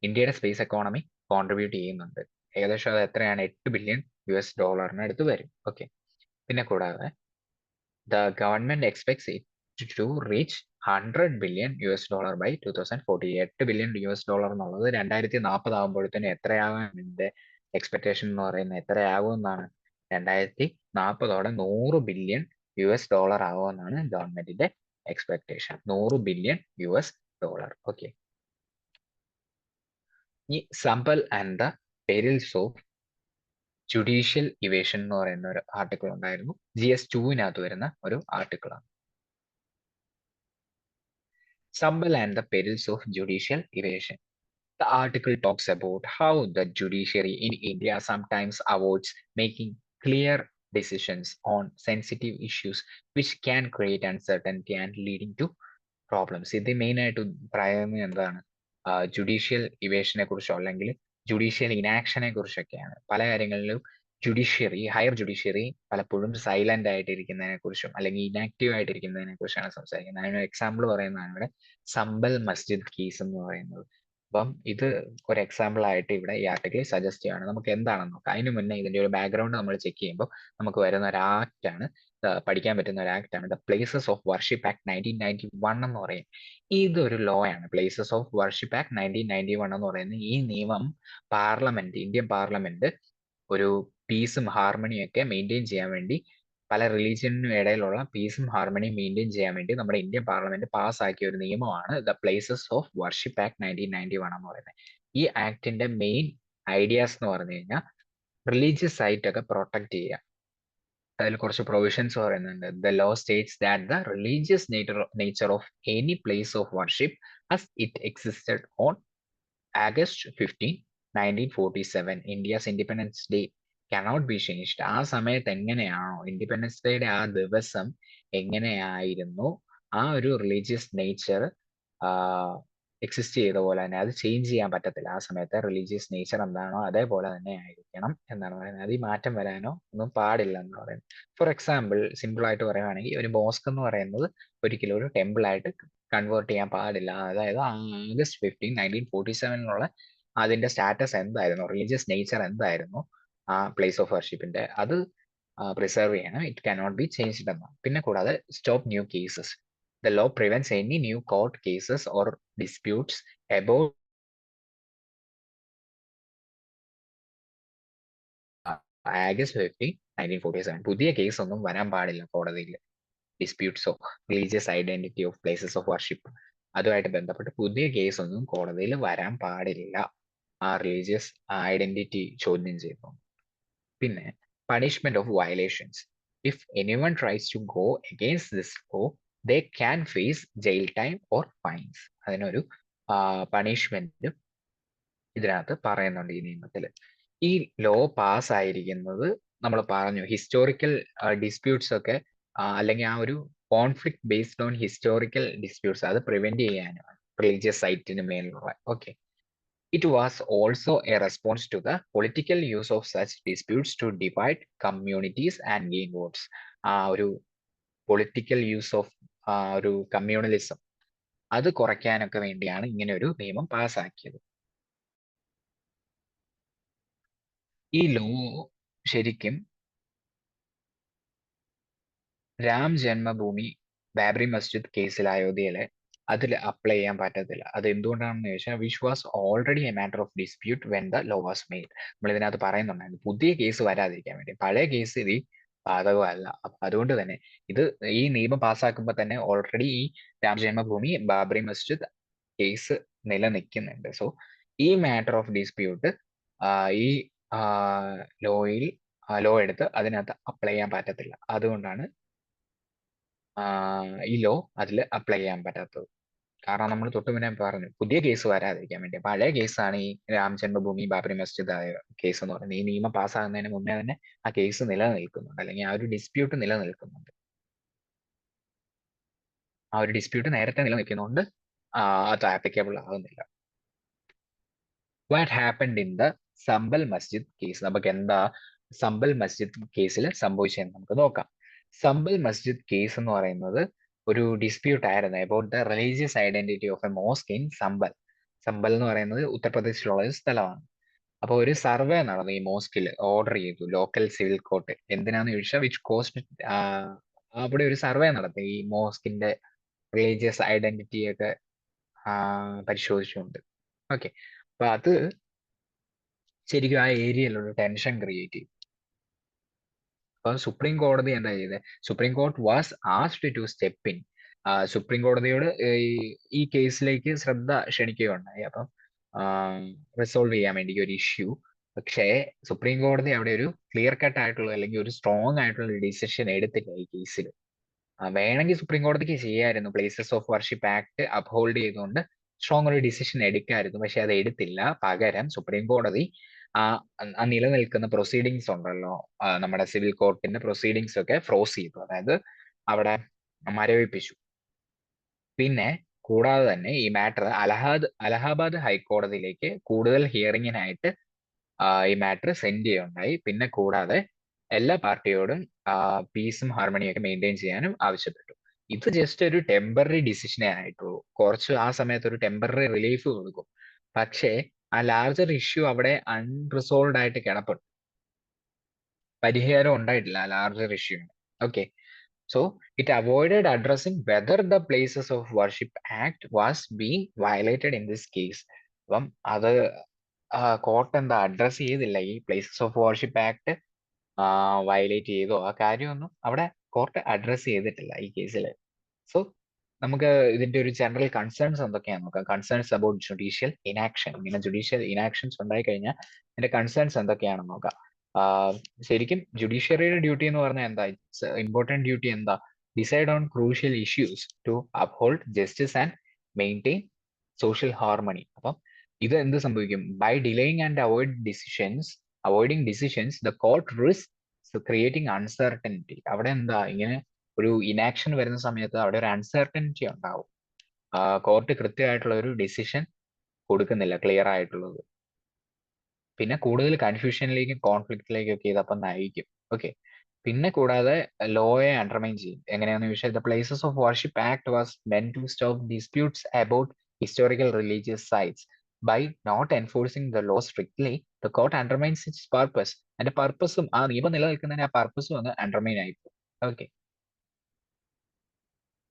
ഇന്ത്യയുടെ സ്പേസ് എക്കോണമി കോൺട്രിബ്യൂട്ട് ചെയ്യുന്നുണ്ട്. ഏകദേശം അത് എത്രയാണ്? $8 ബില്യൺ അടുത്ത് വരും. ഓക്കെ, പിന്നെ കൂടാതെ the government expects it to reach $100 billion by 2040. $8 billion എന്നുള്ളത് 2040 ആകുമ്പോഴത്തേനും എത്രയാകാൻ ഇതിന്റെ എക്സ്പെക്ടേഷൻ എന്ന് പറയുന്നത് എത്രയാകും എന്നാണ്? 2040 $100 ബില്യൺ ആകുമെന്നാണ് ഗവൺമെന്റിന്റെ എക്സ്പെക്ടേഷൻ. $100 ബില്യൺ. ഓക്കെ, ഈ സമ്പൽ and the perils of judicial evasion എന്ന് പറയുന്ന ഒരു ആർട്ടിക്കിൾ ഉണ്ടായിരുന്നു. GS2 വരുന്ന ഒരു ആർട്ടിക്കിളാണ്. Sambal and the perils of judicial evasion. The article talks about how the judiciary in India sometimes avoids making clear decisions on sensitive issues, which can create uncertainty and leading to problems. ഇത് മെയിൻ ആയിട്ട് പറയുന്നത് എന്താണ്? ജുഡീഷ്യൽ ഇവേഷനെ കുറിച്ചോ അല്ലെങ്കിൽ ജുഡീഷ്യൽ ഇനാക്ഷനെ കുറിച്ചൊക്കെയാണ്. പല കാര്യങ്ങളിലും ഹയർ ജുഡീഷ്യറി പലപ്പോഴും സൈലന്റ് ആയിട്ടിരിക്കുന്നതിനെ കുറിച്ചും അല്ലെങ്കിൽ ഇനാക്റ്റീവ് ആയിട്ടിരിക്കുന്നതിനെ കുറിച്ചാണ് സംസാരിക്കുന്നത്. അതിനൊരു എക്സാമ്പിൾ പറയുന്നതാണ് ഇവിടെ സമ്പൽ മസ്ജിദ് കേസ് എന്ന് പറയുന്നത്. അപ്പം ഇത് ഒരു എക്സാമ്പിൾ ആയിട്ട് ഇവിടെ ഈ ആർട്ടിക്കിൾ സജസ്റ്റ് ചെയ്യുകയാണ്. നമുക്ക് എന്താണെന്ന് നോക്കാം. അതിന് മുന്നേ ഇതിന്റെ ഒരു ബാക്ക്ഗ്രൗണ്ട് നമ്മൾ ചെക്ക് ചെയ്യുമ്പോൾ നമുക്ക് വരുന്ന ഒരു ആക്ട് ആണ്, പഠിക്കാൻ പറ്റുന്ന ഒരു ആക്ട് ആണ് the places of worship act 1991 എന്ന് പറയും. ഇതൊരു ലോ ആണ്. പ്ലേസസ് ഓഫ് വർഷിപ്പ് ആക്ട് 1991 എന്ന് പറയുന്നത് ഈ നിയമം ഇന്ത്യൻ പാർലമെന്റ് ഒരു പീസും ഹാർമണിയും ഒക്കെ മെയിൻറ്റെയിൻ ചെയ്യാൻ വേണ്ടി, പല റിലീജിയനും ഇടയിലുള്ള പീസും ഹാർമണിയും മെയിൻറ്റെയിൻ ചെയ്യാൻ വേണ്ടി നമ്മുടെ ഇന്ത്യൻ പാർലമെന്റ് പാസ്സാക്കിയ ഒരു നിയമമാണ് the places of worship act 1991 എന്ന് പറയുന്നത്. ഈ ആക്ടിന്റെ മെയിൻ ഐഡിയാസ് എന്ന് പറഞ്ഞു കഴിഞ്ഞാൽ റിലീജിയസ് സൈറ്റ് ഒക്കെ പ്രൊട്ടക്ട് ചെയ്യുക. അതിൽ കുറച്ച് പ്രൊവിഷൻസ് പറയുന്നുണ്ട്. The law States that the religious nature of any place of worship as it existed on August 15, 1947, India's Independence Day cannot be changed. ആ സമയത്ത് എങ്ങനെയാണോ ഇൻഡിപെൻഡൻസ് ഡേയുടെ ആ ദിവസം എങ്ങനെയായിരുന്നു ആ ഒരു റിലീജിയസ് നേച്ചർ എക്സിസ്റ്റ് ചെയ്ത പോലെ തന്നെ അത് ചേഞ്ച് ചെയ്യാൻ പറ്റത്തില്ല. ആ സമയത്തെ റിലീജിയസ് നേച്ചർ എന്താണോ അതേപോലെ തന്നെ ആയിരിക്കണം എന്നാണ് പറയുന്നത്. അതിൽ മാറ്റം വരാനോ ഒന്നും പാടില്ല എന്ന് പറയുന്നത്. ഫോർ എക്സാമ്പിൾ, സിമ്പിൾ ആയിട്ട് പറയുകയാണെങ്കിൽ ഒരു മോസ്ക് എന്ന് പറയുന്നത് ഒരിക്കലും ഒരു ടെമ്പിൾ ആയിട്ട് കൺവേർട്ട് ചെയ്യാൻ പാടില്ല. അതായത് August 15, 1947 അതിന്റെ സ്റ്റാറ്റസ് എന്തായിരുന്നു, റിലീജിയസ് നേച്ചർ എന്തായിരുന്നു ആ പ്ലേസ് ഓഫ് വർഷിപ്പിന്റെ, അത് പ്രിസർവ് ചെയ്യണം. ഇറ്റ് കാനോട്ട് ബി ചേഞ്ച്ഡ് എന്നാണ്. പിന്നെ കൂടാതെ stop new cases. The law prevents any new court cases or disputes about August 15, 1947. പുതിയ കേസ് ഒന്നും വരാൻ പാടില്ല കോടതിയിൽ. ഡിസ്പ്യൂട്ട്സോ religious identity of places of worship അതുമായിട്ട് ബന്ധപ്പെട്ട് പുതിയ കേസ് ഒന്നും കോടതിയിൽ വരാൻ പാടില്ല, ആ റിലീജിയസ് ഐഡന്റിറ്റി ചോദ്യം ചെയ്യുന്നു. പിന്നെ punishment of violations. If anyone tries to go against this law they can face jail time or fines. അതിനൊരു പണിഷ്മെന്റ് ഇതിനകത്ത് പറയുന്നുണ്ട് ഈ നിയമത്തിൽ. ഈ ലോ പാസ് ആയിരിക്കുന്നത് നമ്മൾ പറഞ്ഞു ഹിസ്റ്റോറിക്കൽ ഡിസ്പ്യൂട്ട്സ് ഒക്കെ അല്ലെങ്കിൽ ആ ഒരു conflict based on historical disputes അത് പ്രിവെന്റ് ചെയ്യാനാണ് റിലീജിയസ് സൈറ്റിന് മേലുള്ള. Okay, it was also a response to the political use of such disputes to divide communities and gain votes. ആ ഒരു പൊളിറ്റിക്കൽ യൂസ് ഓഫ് ഒരു കമ്മ്യൂണലിസം അത് കുറയ്ക്കാനൊക്കെ വേണ്ടിയാണ് ഇങ്ങനെ ഒരു നിയമം പാസ്സാക്കിയത്. ഈ ലോ ശരിക്കും രാം ജന്മഭൂമി ബാബറി മസ്ജിദ് കേസിൽ അയോധ്യയിലെ അതിൽ അപ്ലൈ ചെയ്യാൻ പറ്റത്തില്ല. അത് എന്തുകൊണ്ടാണെന്ന് ചോദിച്ചാൽ which was already A matter of dispute when the law was made. നമ്മൾ ഇതിനകത്ത് പറയുന്നുണ്ടായിരുന്നു പുതിയ കേസ് വരാതിരിക്കാൻ വേണ്ടി. പഴയ കേസ് ഇത് ബാധകമല്ല. അപ്പൊ അതുകൊണ്ട് തന്നെ ഇത് ഈ നിയമം പാസ്സാക്കുമ്പോൾ തന്നെ ഓൾറെഡി ഈ രാം ജന്മഭൂമി ബാബറി മസ്ജിദ് കേസ് നിലനിൽക്കുന്നുണ്ട്. സോ ഈ മാറ്റർ ഓഫ് ഡിസ്പ്യൂട്ട് ഈ ലോയിൽ ലോ എടുത്ത് അതിനകത്ത് അപ്ലൈ ചെയ്യാൻ പറ്റത്തില്ല. അതുകൊണ്ടാണ് ഈ ലോ അതിൽ അപ്ലൈ ചെയ്യാൻ പറ്റാത്തത്. കാരണം നമ്മൾ തൊട്ട് മുന്നേ പറഞ്ഞു പുതിയ കേസ് വരാതിരിക്കാൻ വേണ്ടി. പഴയ കേസാണ് ഈ രാം ജന്മഭൂമി ബാബറി മസ്ജിദ് ആയ കേസ് എന്ന് പറയുന്നത്. ഈ നിയമം പാസ്സാകുന്നതിന് മുന്നേ തന്നെ ആ കേസ് നിലനിൽക്കുന്നുണ്ട്, അല്ലെങ്കിൽ ആ ഒരു ഡിസ്പ്യൂട്ട് നിലനിൽക്കുന്നുണ്ട്. ആ ഒരു ഡിസ്പ്യൂട്ട് നേരത്തെ നിലനിൽക്കുന്നതുകൊണ്ട് അത് ആപ്ലിക്കബിൾ ആകുന്നില്ല. What happened in the Sambhal Masjid case? നമുക്ക് എന്താ സമ്പൽ മസ്ജിദ് കേസിൽ സംഭവിച്ചതെന്ന് നമുക്ക് നോക്കാം. സമ്പൽ മസ്ജിദ് കേസ് എന്ന് പറയുന്നത് ഒരു ഡിസ്പ്യൂട്ട് ആയിരുന്നു about the religious identity of A mosque in സമ്പൽ. സമ്പൽ എന്ന് പറയുന്നത് ഉത്തർപ്രദേശിലുള്ള ഒരു സ്ഥലമാണ്. അപ്പോൾ ഒരു സർവേ നടന്നു ഈ മോസ്കിൽ, ഓർഡർ ചെയ്തു ലോക്കൽ സിവിൽ കോർട്ട്. എന്തിനാന്ന് ചോദിച്ചാൽ വിച്ച് കോസ്റ്റ് അവിടെ ഒരു സർവേ നടത്തി ഈ മോസ്കിന്റെ റിലീജിയസ് ഐഡന്റിറ്റി ഒക്കെ പരിശോധിച്ചുകൊണ്ട്. ഓക്കെ, അപ്പൊ അത് ശരിക്കും ആ ഏരിയയിൽ ഒരു ടെൻഷൻ ക്രിയേറ്റ് ചെയ്യും. അപ്പൊ സുപ്രീം കോടതി എന്താ ചെയ്തത്? Supreme court was asked to step in. Supreme കോടതിയോട് ഈ കേസിലേക്ക് ശ്രദ്ധ ക്ഷണിക്കുകയുണ്ടായി. അപ്പം റിസോൾവ് ചെയ്യാൻ വേണ്ടി ഒരു ഇഷ്യൂ. പക്ഷേ സുപ്രീം കോടതി അവിടെ ഒരു ക്ലിയർ കട്ട് ആയിട്ടുള്ള അല്ലെങ്കിൽ ഒരു സ്ട്രോങ് ആയിട്ടുള്ള ഡിസിഷൻ എടുത്തില്ല ഈ കേസിൽ. വേണമെങ്കിൽ സുപ്രീം കോടതിക്ക് ചെയ്യായിരുന്നു, places of worship act uphold ചെയ്തുകൊണ്ട് സ്ട്രോങ് ഒരു ഡിസിഷൻ എടുക്കായിരുന്നു. പക്ഷെ അത് എടുത്തില്ല. പകരം സുപ്രീം കോടതി ആ നിലനിൽക്കുന്ന പ്രൊസീഡിങ്സ് ഉണ്ടല്ലോ, നമ്മുടെ സിവിൽ കോർട്ടിന്റെ പ്രൊസീഡിങ്സ് ഒക്കെ ഫ്രോസ് ചെയ്തു, അതായത് അവിടെ മരവിപ്പിച്ചു. പിന്നെ കൂടാതെ തന്നെ ഈ മാറ്റർ അലഹാബാദ് ഹൈക്കോടതിയിലേക്ക് കൂടുതൽ ഹിയറിങ്ങിനായിട്ട് ഈ മാറ്റർ സെൻഡ് ചെയ്യുകയുണ്ടായി. പിന്നെ കൂടാതെ എല്ലാ പാർട്ടിയോടും പീസും ഹാർമണിയും ഒക്കെ മെയിൻറ്റെയിൻ ചെയ്യാനും ആവശ്യപ്പെട്ടു. ഇത് ജസ്റ്റ് ഒരു ടെമ്പററി ഡിസിഷനേ ആയിട്ടുള്ളൂ. കുറച്ച് ആ സമയത്ത് ഒരു ടെമ്പററി റിലീഫ് കൊടുക്കും. പക്ഷേ ആ ലാർജർ ഇഷ്യൂ അവിടെ അൺറിസോൾവ് ആയിട്ട് കിടപ്പുണ്ട്. പരിഹാരം ഉണ്ടായിട്ടില്ല ആ larger issue. Okay, so it avoided addressing whether the places of worship act was being violated in this case. അപ്പം അത് കോർട്ട് എന്താ അഡ്രസ് ചെയ്തില്ല, ഈ places of worship act violate ചെയ്തോ ആ കാര്യമൊന്നും അവിടെ കോർട്ട് അഡ്രസ് ചെയ്തിട്ടില്ല ഈ കേസിൽ. സോ നമുക്ക് ഇതിന്റെ ഒരു ജനറൽ കൺസേൺസ് എന്തൊക്കെയാണെന്ന് നോക്കാം. Concerns about judicial inaction. ഇങ്ങനെ ജുഡീഷ്യൽ ഇനാക്ഷൻസ് ഉണ്ടായി കഴിഞ്ഞാൽ അതിന്റെ കൺസേൺസ് എന്തൊക്കെയാണെന്ന് നോക്കാം. ശരിക്കും ജുഡീഷ്യറിയുടെ ഡ്യൂട്ടി എന്ന് പറഞ്ഞാൽ എന്താ? ഇറ്റ്സ് ഇമ്പോർട്ടന്റ് ഡ്യൂട്ടി എന്താ? Decide on crucial issues to uphold justice and maintain social harmony. അപ്പം ഇത് എന്ത് സംഭവിക്കും? By delaying and avoiding decisions the court risk creating uncertainty. അവിടെ എന്താ ഇങ്ങനെ ഒരു ഇനാക്ഷൻ വരുന്ന സമയത്ത് അവിടെ ഒരു അൺസർട്ടനിറ്റി ഉണ്ടാവും. കോർട്ട് കൃത്യമായിട്ടുള്ള ഒരു ഡിസിഷൻ കൊടുക്കുന്നില്ല, ക്ലിയർ ആയിട്ടുള്ളത്. പിന്നെ കൂടുതൽ കൺഫ്യൂഷനിലേക്കും കോൺഫ്ലിക്റ്റിലേക്കും ഒക്കെ ഇതപ്പം നയിക്കും. ഓക്കെ, പിന്നെ കൂടാതെ ലോയെ അണ്ടർമൈൻ ചെയ്യും. എങ്ങനെയാണെന്ന് ചോദിച്ചാൽ the places of worship act was meant to stop disputes about historical religious sites. By not enforcing the law strictly the court undermines its purpose. അതിന്റെ പർപ്പസും ആ നിയമം നിലനിൽക്കുന്നതിന് ആ പർപ്പസും ഒന്ന് അണ്ടർമൈൻ ആയിപ്പോ. ഓക്കെ,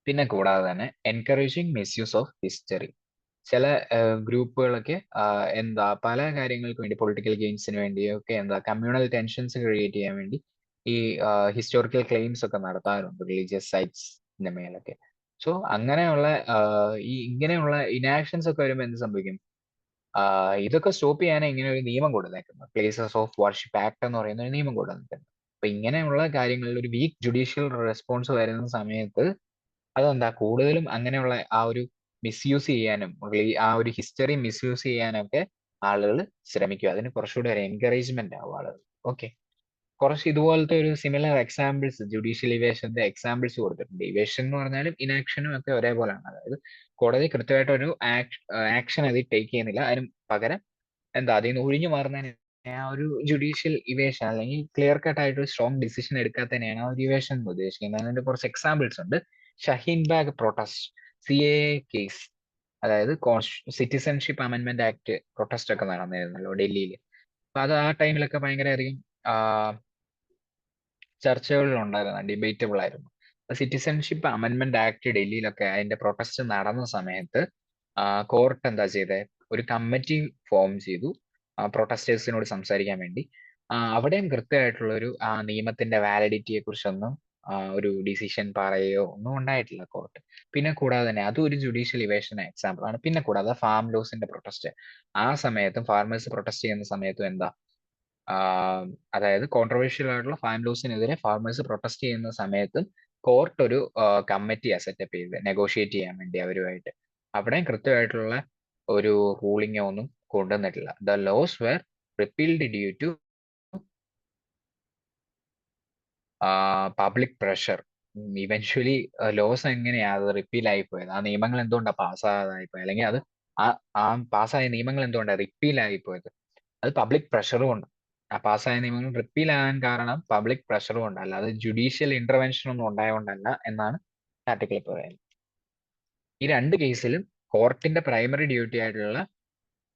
പിന്നെ കൂടാതെ തന്നെ എൻകറേജിങ് മിസ്യൂസ് ഓഫ് ഹിസ്റ്ററി. ചില ഗ്രൂപ്പുകളൊക്കെ എന്താ പല കാര്യങ്ങൾക്ക് വേണ്ടി, പൊളിറ്റിക്കൽ ഗെയിൻസിന് വേണ്ടിയൊക്കെ എന്താ കമ്മ്യൂണൽ ടെൻഷൻസ് ക്രിയേറ്റ് ചെയ്യാൻ വേണ്ടി ഈ ഹിസ്റ്റോറിക്കൽ ക്ലെയിംസ് ഒക്കെ നടത്താറുണ്ട് റിലീജിയസ് സൈറ്റ്സിന്റെ മേലൊക്കെ. സോ അങ്ങനെയുള്ള ഇങ്ങനെയുള്ള ഇനാക്ഷൻസ് ഒക്കെ വരുമ്പോൾ എന്ത് സംഭവിക്കും? ഇതൊക്കെ സ്റ്റോപ്പ് ചെയ്യാനാണ് ഇങ്ങനെ ഒരു നിയമം കൊണ്ടുവന്നേക്കുന്നത്. പ്ലേസസ് ഓഫ് വർഷിപ്പ് ആക്ട് എന്ന് പറയുന്ന ഒരു നിയമം കൊണ്ടുവന്നിട്ടുണ്ട്. അപ്പൊ ഇങ്ങനെയുള്ള കാര്യങ്ങളിൽ ഒരു വീക്ക് ജുഡീഷ്യൽ റെസ്പോൺസ് വരുന്ന സമയത്ത് അതെന്താ കൂടുതലും അങ്ങനെയുള്ള ആ ഒരു മിസ്യൂസ് ചെയ്യാനും ആ ഒരു ഹിസ്റ്ററി മിസ്യൂസ് ചെയ്യാനൊക്കെ ആളുകൾ ശ്രമിക്കും. അതിന് കുറച്ചുകൂടി ഒരു എൻകറേജ്മെന്റ് ആവും ആളുകൾ. ഓക്കെ, കുറച്ച് ഇതുപോലത്തെ ഒരു സിമിലർ എക്സാമ്പിൾസ് ജുഡീഷ്യൽ ഇവേഷന്റെ എക്സാമ്പിൾസ് കൊടുത്തിട്ടുണ്ട്. ഇവേഷൻ എന്ന് പറഞ്ഞാലും ഇനാക്ഷനും ഒക്കെ ഒരേപോലെയാണ്. അതായത് കോടതി കൃത്യമായിട്ട് ഒരു ആക്ഷൻ അതിൽ ടേക്ക് ചെയ്യുന്നില്ല, അതിന് പകരം എന്താ അതിൽ നിന്ന് ഒഴിഞ്ഞു മാറുന്നതിന് ആ ഒരു ജുഡീഷ്യൽ ഇവേഷൻ അല്ലെങ്കിൽ ക്ലിയർ കട്ട് ആയിട്ട് ഒരു സ്ട്രോങ് ഡിസിഷൻ എടുക്കാത്തതിനെയാണ് ആ ഒരു ഇവേഷൻ എന്ന് ഉദ്ദേശിക്കുന്നത്. അതിന്റെ കുറച്ച് എക്സാമ്പിൾസ് ഉണ്ട്. Shaheen bag protest, CAA case, അതായത് സിറ്റിസൺഷിപ്പ് അമെന്റ്മെന്റ് ആക്ട് പ്രൊട്ടസ്റ്റ് ഒക്കെ നടന്നിരുന്നല്ലോ ഡൽഹിയിൽ. അപ്പൊ അത് ആ ടൈമിലൊക്കെ ഭയങ്കര അധികം ചർച്ചകളിലുണ്ടായിരുന്ന ഡിബേറ്റബിൾ ആയിരുന്നു. സിറ്റിസൺഷിപ്പ് അമെൻമെന്റ് ആക്ട് ഡൽഹിയിലൊക്കെ അതിന്റെ പ്രൊട്ടസ്റ്റ് നടന്ന സമയത്ത് കോർട്ട് എന്താ ചെയ്തത്, ഒരു കമ്മിറ്റി ഫോം ചെയ്തു പ്രൊട്ടസ്റ്റേഴ്സിനോട് സംസാരിക്കാൻ വേണ്ടി. അവിടെയും കൃത്യമായിട്ടുള്ള ഒരു നിയമത്തിന്റെ വാലിഡിറ്റിയെ കുറിച്ചൊന്നും ഒരു ഡിസിഷൻ പറയുകയോ ഒന്നും ഉണ്ടായിട്ടില്ല കോർട്ട്. പിന്നെ കൂടാതെ തന്നെ അതും ഒരു ജുഡീഷ്യൽ ഇവേഷൻ എക്സാമ്പിൾ ആണ്. പിന്നെ കൂടാതെ ഫാം ലോസിന്റെ പ്രൊട്ടസ്റ്റ്, ആ സമയത്തും ഫാർമേഴ്സ് പ്രൊട്ടസ്റ്റ് ചെയ്യുന്ന സമയത്തും എന്താ, അതായത് കോൺട്രവേഴ്ഷ്യൽ ആയിട്ടുള്ള ഫാം ലോസിനെതിരെ ഫാർമേഴ്സ് പ്രൊട്ടസ്റ്റ് ചെയ്യുന്ന സമയത്ത് കോർട്ട് ഒരു കമ്മിറ്റിയാ സെറ്റപ്പ് ചെയ്ത് നെഗോഷിയേറ്റ് ചെയ്യാൻ വേണ്ടി അവരുമായിട്ട്. അവിടെയും കൃത്യമായിട്ടുള്ള ഒരു റൂളിംഗ് ഒന്നും കൊണ്ടുവന്നിട്ടില്ല. The laws were repealed due to public pressure. Eventually laws എങ്ങനെയാ അത് റിപ്പീൽ ആയി പോയത്, ആ നിയമങ്ങൾ എന്തുകൊണ്ടാണ് പാസ്സാകാതായി പോയത്, അല്ലെങ്കിൽ അത് ആ പാസ്സായ നിയമങ്ങൾ എന്തുകൊണ്ടാണ് റിപ്പീൽ ആയി പോയത്, അത് പബ്ലിക് പ്രഷറും ഉണ്ട്. ആ പാസ്സായ നിയമങ്ങൾ റിപ്പീൽ ആകാൻ കാരണം പബ്ലിക് പ്രഷറും ഉണ്ട്, അല്ലാതെ ജുഡീഷ്യൽ ഇന്റർവെൻഷൻ ഒന്നും ഉണ്ടായതുകൊണ്ടല്ല എന്നാണ് ആർട്ടിക്കിൾ പറയുന്നത്. ഈ രണ്ട് കേസിലും കോർട്ടിന്റെ പ്രൈമറി ഡ്യൂട്ടി ആയിട്ടുള്ള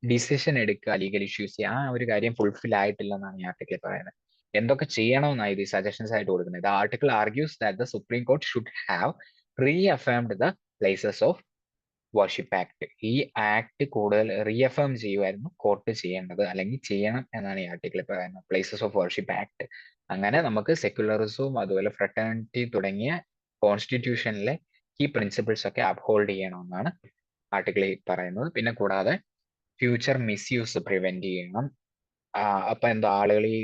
ഡിസിഷൻ എടുക്കുക, ലീഗൽ ഇഷ്യൂസ് ആ ഒരു കാര്യം ഫുൾഫിൽ ആയിട്ടില്ലെന്നാണ് ഈ ആർട്ടിക്കിൾ പറയുന്നത്. എന്തൊക്കെ ചെയ്യണമെന്നാണ് ഇത് സജഷൻസ് ആയിട്ട് കൊടുക്കുന്നത്. The article argues that the supreme court should have റീഅഫേംഡ് the places of worship act. ഈ ആക്ട് കൂടുതൽ റീഅഫേം ചെയ്യുമായിരുന്നു കോർട്ട് ചെയ്യേണ്ടത്, അല്ലെങ്കിൽ ചെയ്യണം എന്നാണ് ഈ ആർട്ടിക്കിൾ പറയുന്നത്. Places of worship act. അങ്ങനെ നമുക്ക് സെക്യുലറിസവും അതുപോലെ ഫ്രട്ടേണിറ്റി തുടങ്ങിയ കോൺസ്റ്റിറ്റ്യൂഷനിലെ ഈ പ്രിൻസിപ്പിൾസ് ഒക്കെ അപ്ഹോൾഡ് ചെയ്യണമെന്നാണ് ആർട്ടിക്കിളിൽ പറയുന്നത്. പിന്നെ കൂടാതെ ഫ്യൂച്ചർ മിസ്യൂസ് പ്രിവെന്റ് ചെയ്യണം. അപ്പൊ എന്താ, ആളുകൾ ഈ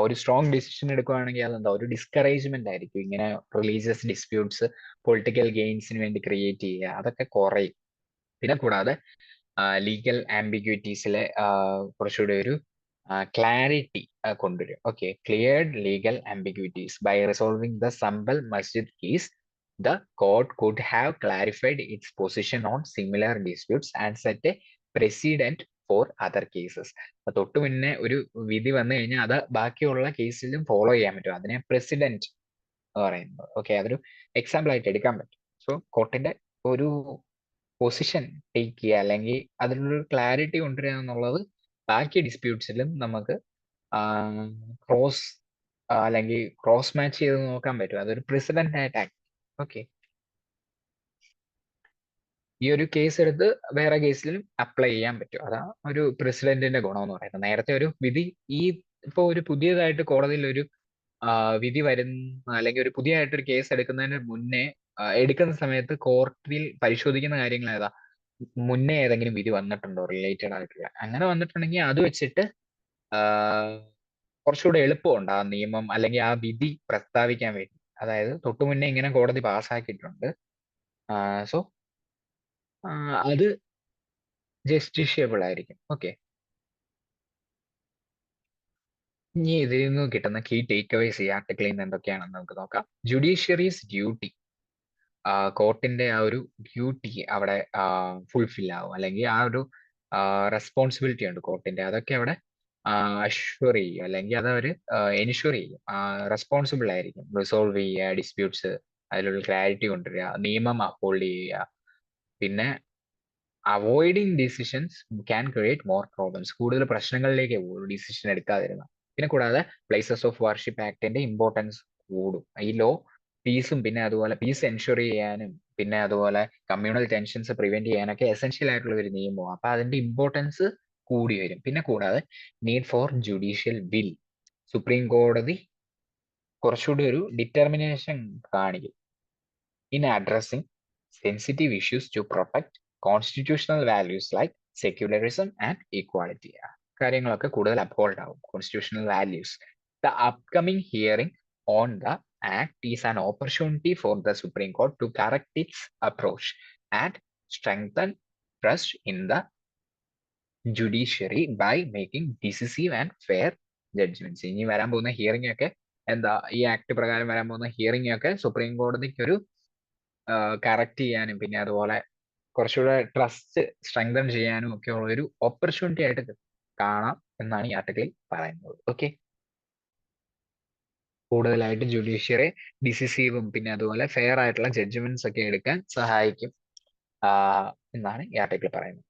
ഒരു സ്ട്രോങ് ഡിസിഷൻ എടുക്കുകയാണെങ്കിൽ അതെന്താ ഒരു ഡിസ്കറേജ്മെന്റ് ആയിരിക്കും. ഇങ്ങനെ റിലീജിയസ് ഡിസ്പ്യൂട്ട്സ് പൊളിറ്റിക്കൽ ഗെയിൻസിന് വേണ്ടി ക്രിയേറ്റ് ചെയ്യുക, അതൊക്കെ കുറയും. പിന്നെ കൂടാതെ ലീഗൽ ആംബിഗ്യൂറ്റീസിലെ കുറച്ചുകൂടി ഒരു ക്ലാരിറ്റി കൊണ്ടുവരും. Okay, cleared legal ambiguities by resolving the Sambhal Masjid case, the court could have clarified its position on similar disputes and set a precedent for other cases. തൊട്ടു മുന്നേ ഒരു വിധി വന്നു കഴിഞ്ഞാൽ അത് ബാക്കിയുള്ള കേസിലും ഫോളോ ചെയ്യാൻ പറ്റും. അതിനെ പ്രസിഡന്റ് എന്ന് പറയുന്നത്. ഓക്കെ, അതൊരു എക്സാമ്പിൾ ആയിട്ട് എടുക്കാൻ പറ്റും. സോ കോർട്ടിന്റെ ഒരു പൊസിഷൻ ടേക്ക് ചെയ്യുക, അല്ലെങ്കിൽ അതിലൊരു ക്ലാരിറ്റി കൊണ്ടുവരിക എന്നുള്ളത് ബാക്കി ഡിസ്പ്യൂട്ട്സിലും നമുക്ക് ക്രോസ് അല്ലെങ്കിൽ ക്രോസ് മാച്ച് ചെയ്ത് നോക്കാൻ പറ്റും. അതൊരു പ്രസിഡന്റ് ആയിട്ട് ആക്ട്. ഓക്കെ, ഈ ഒരു കേസ് എടുത്ത് വേറെ കേസിലും അപ്ലൈ ചെയ്യാൻ പറ്റും. അതാ ഒരു പ്രസിഡന്റിന്റെ ഗുണം എന്ന് പറയുന്നത്. നേരത്തെ ഒരു വിധി ഇപ്പൊ ഒരു പുതിയതായിട്ട് കോടതിയിൽ ഒരു വിധി വരുന്ന, അല്ലെങ്കിൽ ഒരു പുതിയതായിട്ടൊരു കേസ് എടുക്കുന്നതിന് മുന്നേ എടുക്കുന്ന സമയത്ത് കോർട്ടിൽ പരിശോധിക്കുന്ന കാര്യങ്ങൾ ഏതാ, മുന്നേ ഏതെങ്കിലും വിധി വന്നിട്ടുണ്ടോ റിലേറ്റഡ് ആയിട്ടുള്ള. അങ്ങനെ വന്നിട്ടുണ്ടെങ്കിൽ അത് വെച്ചിട്ട് കുറച്ചുകൂടെ എളുപ്പമുണ്ട് ആ നിയമം അല്ലെങ്കിൽ ആ വിധി പ്രസ്താവിക്കാൻ വേണ്ടി. അതായത് തൊട്ടു മുന്നേ ഇങ്ങനെ കോടതി പാസ്സാക്കിയിട്ടുണ്ട്, സോ അത് ജസ്റ്റിഷ്യബിൾ ആയിരിക്കും. ഓക്കെ, ഇനി ഇതിൽ നിന്ന് കിട്ടുന്ന കീ ടേക്ക് അവേസ് ഈ ആർട്ടിക്കിളിൽ നിന്ന് എന്തൊക്കെയാണെന്ന് നമുക്ക് നോക്കാം. ജുഡീഷ്യറീസ് ഡ്യൂട്ടി, കോർട്ടിന്റെ ആ ഒരു ഡ്യൂട്ടി അവിടെ ഫുൾഫിൽ ആവും, അല്ലെങ്കിൽ ആ ഒരു റെസ്പോൺസിബിലിറ്റി ഉണ്ട് കോർട്ടിന്റെ, അതൊക്കെ അവിടെ അഷ്വർ ചെയ്യും, അല്ലെങ്കിൽ അതവർ എൻഷുർ ചെയ്യും. റെസ്പോൺസിബിൾ ആയിരിക്കും. റിസോൾവ് ചെയ്യുക ഡിസ്പ്യൂട്ട്സ്, അതിലുള്ള ക്ലാരിറ്റി കൊണ്ടുവരിക, നിയമം അപ്ഹോൾഡ് ചെയ്യുക. പിന്നെ avoiding decisions can create more problems. കൂടുതൽ പ്രശ്നങ്ങളിലേക്ക് പോകും ഡിസിഷൻ എടുക്കാതിരുന്ന. പിന്നെ കൂടാതെ പ്ലേസസ് ഓഫ് വർഷിപ്പ് ആക്ടിന്റെ ഇമ്പോർട്ടൻസ് കൂടും. ഈ ലോ പീസും പിന്നെ അതുപോലെ പീസ് എൻഷുർ ചെയ്യാനും പിന്നെ അതുപോലെ കമ്മ്യൂണൽ ടെൻഷൻസ് പ്രിവെന്റ് ചെയ്യാനൊക്കെ എസെൻഷ്യൽ ആയിട്ടുള്ള ഒരു നിയമമാണ്. അപ്പൊ അതിന്റെ ഇമ്പോർട്ടൻസ് കൂടി വരും. പിന്നെ കൂടാതെ need for judicial will, supreme കോടതി കുറച്ചുകൂടി ഒരു ഡിറ്റർമിനേഷൻ കാണിക്കും in addressing sensitive issues to protect constitutional values like secularism and equality. കാര്യങ്ങളൊക്കെ കൂടുതൽ അപ്ഹോൾഡ് ആവും constitutional values. The upcoming hearing on the act is an opportunity for the supreme court to correct its approach and strengthen trust in the judiciary by making decisive and fair judgments. ഇനി വരാൻ പോകുന്ന ഹിയറിംഗ് ഒക്കെ എന്താ, ഈ ആക്ട് പ്രകാരം വരാൻ പോകുന്ന ഹിയറിംഗ് ഒക്കെ സുപ്രീം കോടതിക്ക് ഒരു കറക്റ്റ് ചെയ്യാനും പിന്നെ അതുപോലെ കുറച്ചുകൂടെ ട്രസ്റ്റ് സ്ട്രെങ്തൻ ചെയ്യാനും ഒക്കെ ഉള്ള ഒരു ഓപ്പർച്യൂണിറ്റി ആയിട്ട് കാണാം എന്നാണ് ഈ ആർട്ടിക്കിളിൽ പറയുന്നത്. ഓക്കെ, കൂടുതലായിട്ട് ജുഡീഷ്യറി ഡിസിസീവും പിന്നെ അതുപോലെ ഫെയർ ആയിട്ടുള്ള ജഡ്ജ്മെന്റ്സ് ഒക്കെ എടുക്കാൻ സഹായിക്കും എന്നാണ് ഈ ആർട്ടിക്കിൾ പറയുന്നത്.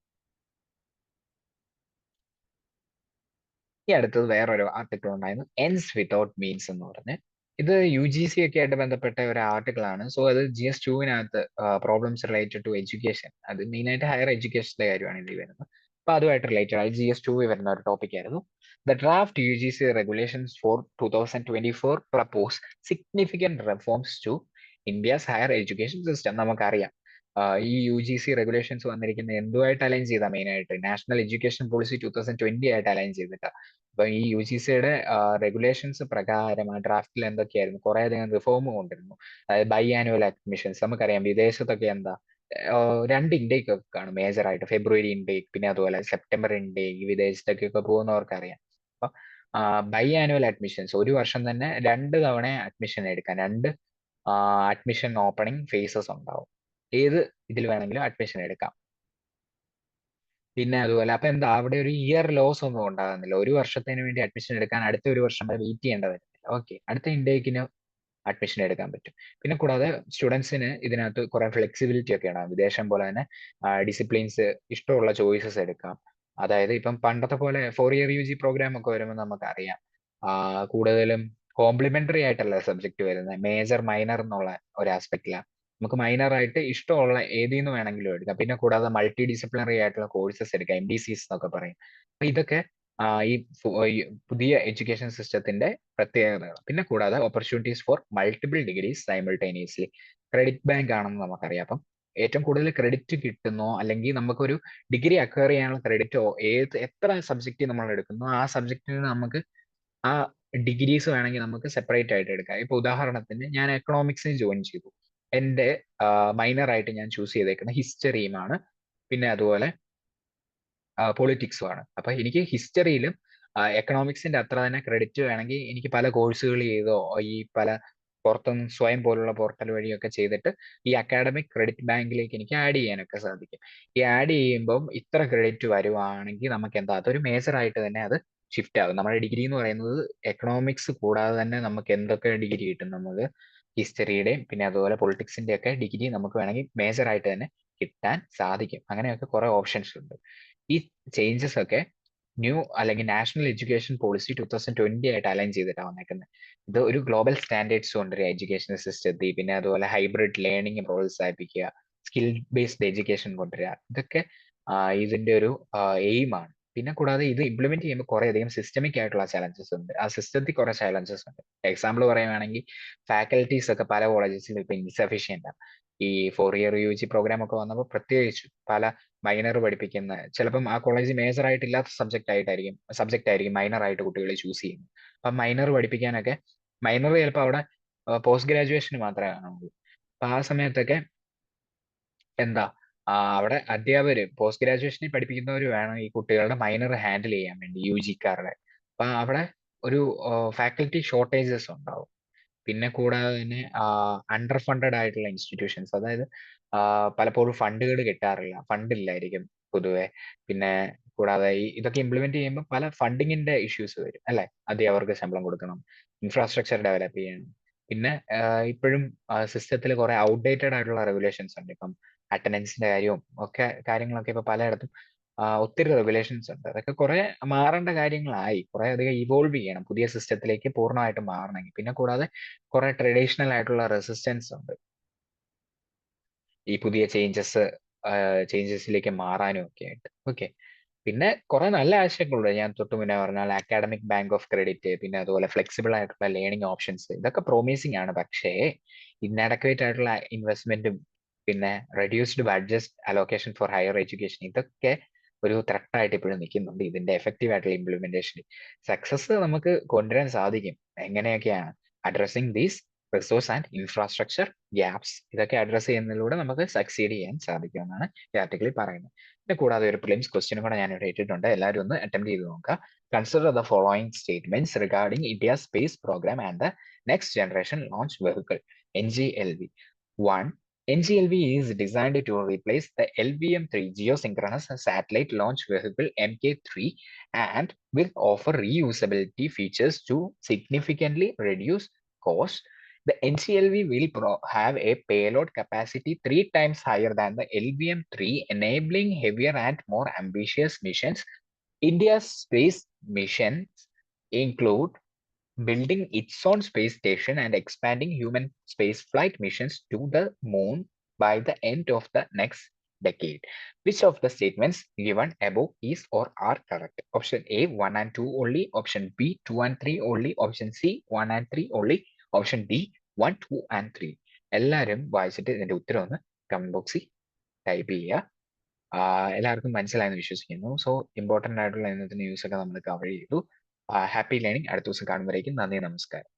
ഈ അടുത്തത് വേറൊരു ആർട്ടിക്കിൾ ഉണ്ടായിരുന്നു, എൻസ് വിതൗട്ട് മീൻസ് എന്ന് പറഞ്ഞ്. ഇത് UGC ഒക്കെ ആയിട്ട് ബന്ധപ്പെട്ട ഒരു ആർട്ടിക്കിൾ ആണ്. സോ അത് GS2വിനകത്ത് പ്രോബ്ലംസ് റിലേറ്റഡ് ടു എഡ്യൂക്കേഷൻ, അത് മെയിൻ ആയിട്ട് ഹയർ എഡ്യൂക്കേഷന്റെ കാര്യമാണ് ഇതിൽ വരുന്നത്. അപ്പൊ അതുമായിട്ട് റിലേറ്റഡ് ആയി GS2 വരുന്ന ഒരു ടോപ്പിക് ആയിരുന്നു. The draft UGC regulations for 2024 propose significant reforms to India's higher education system. നമുക്കറിയാം ഈ UGC റെഗുലേഷൻസ് വന്നിരിക്കുന്നത് എന്തുമായിട്ട് അലൈൻ ചെയ്താ മെയിൻ ആയിട്ട് നാഷണൽ എഡ്യൂക്കേഷൻ പോളിസി 2020 ആയിട്ട് അലൈൻ ചെയ്തിട്ടാ. അപ്പൊ ഈ UGCയുടെ റെഗുലേഷൻസ് പ്രകാരം ആ ഡ്രാഫ്റ്റിൽ എന്തൊക്കെയായിരുന്നു, കുറെ അധികം റിഫോം കൊണ്ടിരുന്നു. അതായത് ബൈ ആനുവൽ അഡ്മിഷൻസ്, നമുക്കറിയാം വിദേശത്തൊക്കെ എന്താ രണ്ട് ഇൻടേക്ക് ഒക്കെ കാണും മേജർ ആയിട്ട്, ഫെബ്രുവരി ഇൻടേക്ക് പിന്നെ അതുപോലെ സെപ്റ്റംബർ ഇൻടേക്ക്. വിദേശത്തൊക്കെ പോകുന്നവർക്ക് അറിയാം. അപ്പൊ ബൈ ആനുവൽ അഡ്മിഷൻസ്, ഒരു വർഷം തന്നെ 2 തവണ അഡ്മിഷൻ എടുക്കാൻ, 2 അഡ്മിഷൻ ഓപ്പണിംഗ് ഫേസസ് ഉണ്ടാവും. ഏത് ഇതിൽ വേണമെങ്കിലും അഡ്മിഷൻ എടുക്കാം. പിന്നെ അതുപോലെ അപ്പൊ എന്താ അവിടെ ഒരു ഇയർ ലോസ് ഒന്നും ഉണ്ടാകുന്നില്ല. ഒരു വർഷത്തിന് വേണ്ടി അഡ്മിഷൻ എടുക്കാൻ അടുത്ത ഒരു വർഷം വരെ വെയിറ്റ് ചെയ്യേണ്ട വരുന്നില്ല. ഓക്കെ, അടുത്ത ഇൻടേക്കിന് അഡ്മിഷൻ എടുക്കാൻ പറ്റും. പിന്നെ കൂടാതെ സ്റ്റുഡൻസിന് ഇതിനകത്ത് കുറെ ഫ്ലെക്സിബിലിറ്റി ഒക്കെ ഉണ്ടാകും. വിദേശം പോലെ തന്നെ ഡിസിപ്ലിൻസ്, ഇഷ്ടമുള്ള ചോയ്സസ് എടുക്കാം. അതായത് ഇപ്പം പണ്ടത്തെ പോലെ 4 ഇയർ UG പ്രോഗ്രാം ഒക്കെ വരുമ്പോൾ നമുക്കറിയാം കൂടുതലും കോംപ്ലിമെന്ററി ആയിട്ടല്ല സബ്ജക്ട് വരുന്നത്, മേജർ മൈനർ എന്നുള്ള ഒരു ആസ്പെക്റ്റിലാണ്. നമുക്ക് മൈനർ ആയിട്ട് ഇഷ്ടമുള്ള ഏതിന്ന് വേണമെങ്കിലും എടുക്കാം. പിന്നെ കൂടാതെ മൾട്ടി ഡിസിപ്ലിനറി ആയിട്ടുള്ള കോഴ്സസ് എടുക്കാം, MDCs എന്നൊക്കെ പറയും. അപ്പൊ ഇതൊക്കെ ഈ പുതിയ എഡ്യൂക്കേഷൻ സിസ്റ്റത്തിന്റെ പ്രത്യേകതകൾ. പിന്നെ കൂടാതെ opportunities for multiple degrees simultaneously. Credit bank ആണെന്ന് നമുക്കറിയാം. അപ്പം ഏറ്റവും കൂടുതൽ ക്രെഡിറ്റ് കിട്ടുന്നോ, അല്ലെങ്കിൽ നമുക്കൊരു ഡിഗ്രി അക്വയർ ചെയ്യാനുള്ള ക്രെഡിറ്റോ എത്ര സബ്ജക്റ്റ് നമ്മൾ എടുക്കുന്നോ ആ സബ്ജക്റ്റിന് നമുക്ക് ആ ഡിഗ്രീസ് വേണമെങ്കിൽ നമുക്ക് സെപ്പറേറ്റ് ആയിട്ട് എടുക്കാം. ഇപ്പൊ ഉദാഹരണത്തിന് ഞാൻ എക്കണോമിക്സിന് ജോയിൻ ചെയ്തു. എന്റെ മൈനർ ആയിട്ട് ഞാൻ ചൂസ് ചെയ്തേക്കുന്ന ഹിസ്റ്ററിയുമാണ്, പിന്നെ അതുപോലെ പൊളിറ്റിക്സും ആണ്. അപ്പൊ എനിക്ക് ഹിസ്റ്ററിയിലും എക്കണോമിക്സിന്റെ അത്ര തന്നെ ക്രെഡിറ്റ് വേണമെങ്കിൽ എനിക്ക് പല കോഴ്സുകൾ ചെയ്തോ, ഈ പല പുറത്തുനിന്ന് സ്വയം പോലുള്ള പോർട്ടൽ വഴിയൊക്കെ ചെയ്തിട്ട് ഈ അക്കാഡമിക് ക്രെഡിറ്റ് ബാങ്കിലേക്ക് എനിക്ക് ആഡ് ചെയ്യാനൊക്കെ സാധിക്കും. ഈ ആഡ് ചെയ്യുമ്പം ഇത്ര ക്രെഡിറ്റ് വരുവാണെങ്കിൽ നമുക്ക് എന്താ അതൊരു മേജർ ആയിട്ട് തന്നെ അത് ഷിഫ്റ്റ് ആകും. നമ്മുടെ ഡിഗ്രി എന്ന് പറയുന്നത് എക്കണോമിക്സ് കൂടാതെ തന്നെ നമുക്ക് എന്തൊക്കെ ഡിഗ്രി കിട്ടും, നമുക്ക് ഹിസ്റ്ററിയുടെയും പിന്നെ അതുപോലെ പൊളിറ്റിക്സിന്റെ ഒക്കെ ഡിഗ്രി നമുക്ക് വേണമെങ്കിൽ മേജർ ആയിട്ട് തന്നെ കിട്ടാൻ സാധിക്കും. അങ്ങനെയൊക്കെ കുറെ ഓപ്ഷൻസ് ഉണ്ട്. ഈ ചേഞ്ചസ് ഒക്കെ ന്യൂ അല്ലെങ്കിൽ നാഷണൽ എഡ്യൂക്കേഷൻ പോളിസി 2020 ആയിട്ട് അലൈൻ ചെയ്തിട്ടാണ് വന്നേക്കുന്നത്. ഇത് ഒരു ഗ്ലോബൽ സ്റ്റാൻഡേർഡ്സ് കൊണ്ടുവരിക എഡ്യൂക്കേഷൻ സിസ്റ്റത്തിൽ, പിന്നെ അതുപോലെ ഹൈബ്രിഡ് ലേണിംഗ് പ്രോത്സാഹിപ്പിക്കുക, സ്കിൽ ബേസ്ഡ് എഡ്യൂക്കേഷൻ കൊണ്ടുവരിക. ഇതൊക്കെ ഇതിന്റെ ഒരു എയിമാണ്. പിന്നെ കൂടാതെ ഇത് ഇംപ്ലിമെന്റ് ചെയ്യുമ്പോൾ കുറെ അധികം സിസ്റ്റമിക് ആയിട്ടുള്ള ചലഞ്ചസ് ഉണ്ട്. ആ സിസ്റ്റത്തിൽ കുറെ ചലഞ്ചസ് ഉണ്ട്. എക്സാമ്പിൾ പറയുകയാണെങ്കിൽ ഫാക്കൽറ്റീസ് ഒക്കെ പല കോളേജസിലും ഇപ്പൊ ഇൻസഫിഷ്യന്റ് ആണ്. ഈ 4 ഇയർ UG പ്രോഗ്രാം ഒക്കെ വന്നപ്പോൾ പ്രത്യേകിച്ച് പല മൈനർ പഠിപ്പിക്കുന്ന, ചിലപ്പം ആ കോളേജ് മേജർ ആയിട്ട് ഇല്ലാത്ത സബ്ജക്റ്റ് ആയിരിക്കും മൈനർ ആയിട്ട് കുട്ടികളെ ചൂസ് ചെയ്യുന്നത്. അപ്പൊ മൈനർ പഠിപ്പിക്കാനൊക്കെ മൈനർ ചിലപ്പോൾ അവിടെ പോസ്റ്റ് ഗ്രാജുവേഷന് മാത്രമേ കാണുള്ളൂ. അപ്പൊ ആ സമയത്തൊക്കെ എന്താ അവിടെ അധ്യാപകര് പോസ്റ്റ് ഗ്രാജുവേഷനിൽ പഠിപ്പിക്കുന്നവർ വേണം ഈ കുട്ടികളുടെ മൈനർ ഹാൻഡിൽ ചെയ്യാൻ വേണ്ടി, UGക്കാരുടെ. അപ്പൊ അവിടെ ഒരു ഫാക്കൽറ്റി ഷോർട്ടേജസ് ഉണ്ടാവും. പിന്നെ കൂടാതെ തന്നെ അണ്ടർ ഫണ്ടഡ് ആയിട്ടുള്ള ഇൻസ്റ്റിറ്റ്യൂഷൻസ്, അതായത് പലപ്പോഴും ഫണ്ടുകൾ കിട്ടാറില്ല, ഫണ്ട് ഇല്ലായിരിക്കും പൊതുവെ. പിന്നെ കൂടാതെ ഇതൊക്കെ ഇംപ്ലിമെന്റ് ചെയ്യുമ്പോൾ പല ഫണ്ടിങ്ങിന്റെ ഇഷ്യൂസ് വരും അല്ലെ. അധ്യാപകർക്ക് ശമ്പളം കൊടുക്കണം, ഇൻഫ്രാസ്ട്രക്ചർ ഡെവലപ്പ് ചെയ്യണം. പിന്നെ ഇപ്പോഴും സിസ്റ്റത്തിൽ കുറെ ഔട്ട്ഡേറ്റഡ് ആയിട്ടുള്ള റെഗുലേഷൻസ് ഉണ്ട്. ഇപ്പം അറ്റൻഡൻസിന്റെ കാര്യവും ഒക്കെ കാര്യങ്ങളൊക്കെ ഇപ്പൊ പലയിടത്തും ഒത്തിരി റെഗുലേഷൻസ് ഉണ്ട്. അതൊക്കെ കുറെ മാറേണ്ട കാര്യങ്ങളായി, കുറെ അധികം ഇവോൾവ് ചെയ്യണം പുതിയ സിസ്റ്റത്തിലേക്ക് പൂർണ്ണമായിട്ട് മാറണമെങ്കിൽ. പിന്നെ കൂടാതെ കുറെ ട്രഡീഷണൽ ആയിട്ടുള്ള റെസിസ്റ്റൻസ് ഉണ്ട് ഈ പുതിയ ചേഞ്ചസിലേക്ക് മാറാനും ഒക്കെ ആയിട്ട്. ഓക്കെ, പിന്നെ കുറെ നല്ല ആശയങ്ങളുണ്ട്. ഞാൻ തൊട്ട് മുന്നേ പറഞ്ഞാൽ അക്കാഡമിക് ബാങ്ക് ഓഫ് ക്രെഡിറ്റ്, പിന്നെ അതുപോലെ ഫ്ലെക്സിബിൾ ആയിട്ടുള്ള ലേണിംഗ് ഓപ്ഷൻസ്, ഇതൊക്കെ പ്രോമിസിങ് ആണ്. പക്ഷേ ഇൻഅഡക്വേറ്റ് ആയിട്ടുള്ള ഇൻവെസ്റ്റ്മെന്റും പിന്നെ reduced budget allocation four higher education, ഇതൊക്കെ ഒരു ത്രെട്ടായിട്ട് ഇപ്പോഴും നിൽക്കുന്നുണ്ട് ഇതിന്റെ എഫക്റ്റീവ് ആയിട്ടുള്ള ഇംപ്ലിമെന്റേഷൻ. സക്സസ് നമുക്ക് കൊണ്ടുവരാൻ സാധിക്കും. എങ്ങനെയൊക്കെയാണ് addressing these resource and infrastructure gaps, ഇതൊക്കെ അഡ്രസ് ചെയ്യുന്നതിലൂടെ നമുക്ക് സക്സീഡ് ചെയ്യാൻ സാധിക്കുമെന്നാണ് ഈ ആർട്ടിക്കിളിൽ പറയുന്നത്. പിന്നെ കൂടാതെ ഒരു പ്രിലിംസ് ക്വസ്റ്റ്യൻ കൂടെ ഞാൻ ഇവിടെ ഇട്ടിട്ടുണ്ട്, എല്ലാവരും ഒന്ന് അറ്റംപ്റ്റ് ചെയ്ത് നോക്കുക. Consider the following statements regarding India space program and the next generation launch vehicle NGLV. 1. NGLV is designed to replace the LVM-3 geosynchronous satellite launch vehicle MK3 and will offer reusability features to significantly reduce cost. The NCLV will have a payload capacity 3 times higher than the LVM-3, enabling heavier and more ambitious missions. India's space missions include building its own space station and expanding human space flight missions to the moon by the end of the next decade. Which of the statements given above is or are correct? Option A, 1 and 2 only. Option B, 2 and 3 only. Option C, 1 and 3 only. Option D, 1, 2 and 3. എല്ലാവരും വായിച്ചിട്ട് ഇതിന്റെ ഉത്തരം ഒന്ന് കമന്റ് ബോക്സിൽ ടൈപ്പ് ചെയ്യുക. എല്ലാവർക്കും മനസ്സിലായെന്ന് വിശ്വസിക്കുന്നു. സോ ഇമ്പോർട്ടന്റ് ആയിട്ടുള്ള ഇന്നത്തെ ന്യൂസ് ഒക്കെ നമ്മൾ കവർ ചെയ്തു. Happy learning. അടുത്ത ദിവസം കാണുമ്പോഴേക്കും നന്ദി, നമസ്കാരം.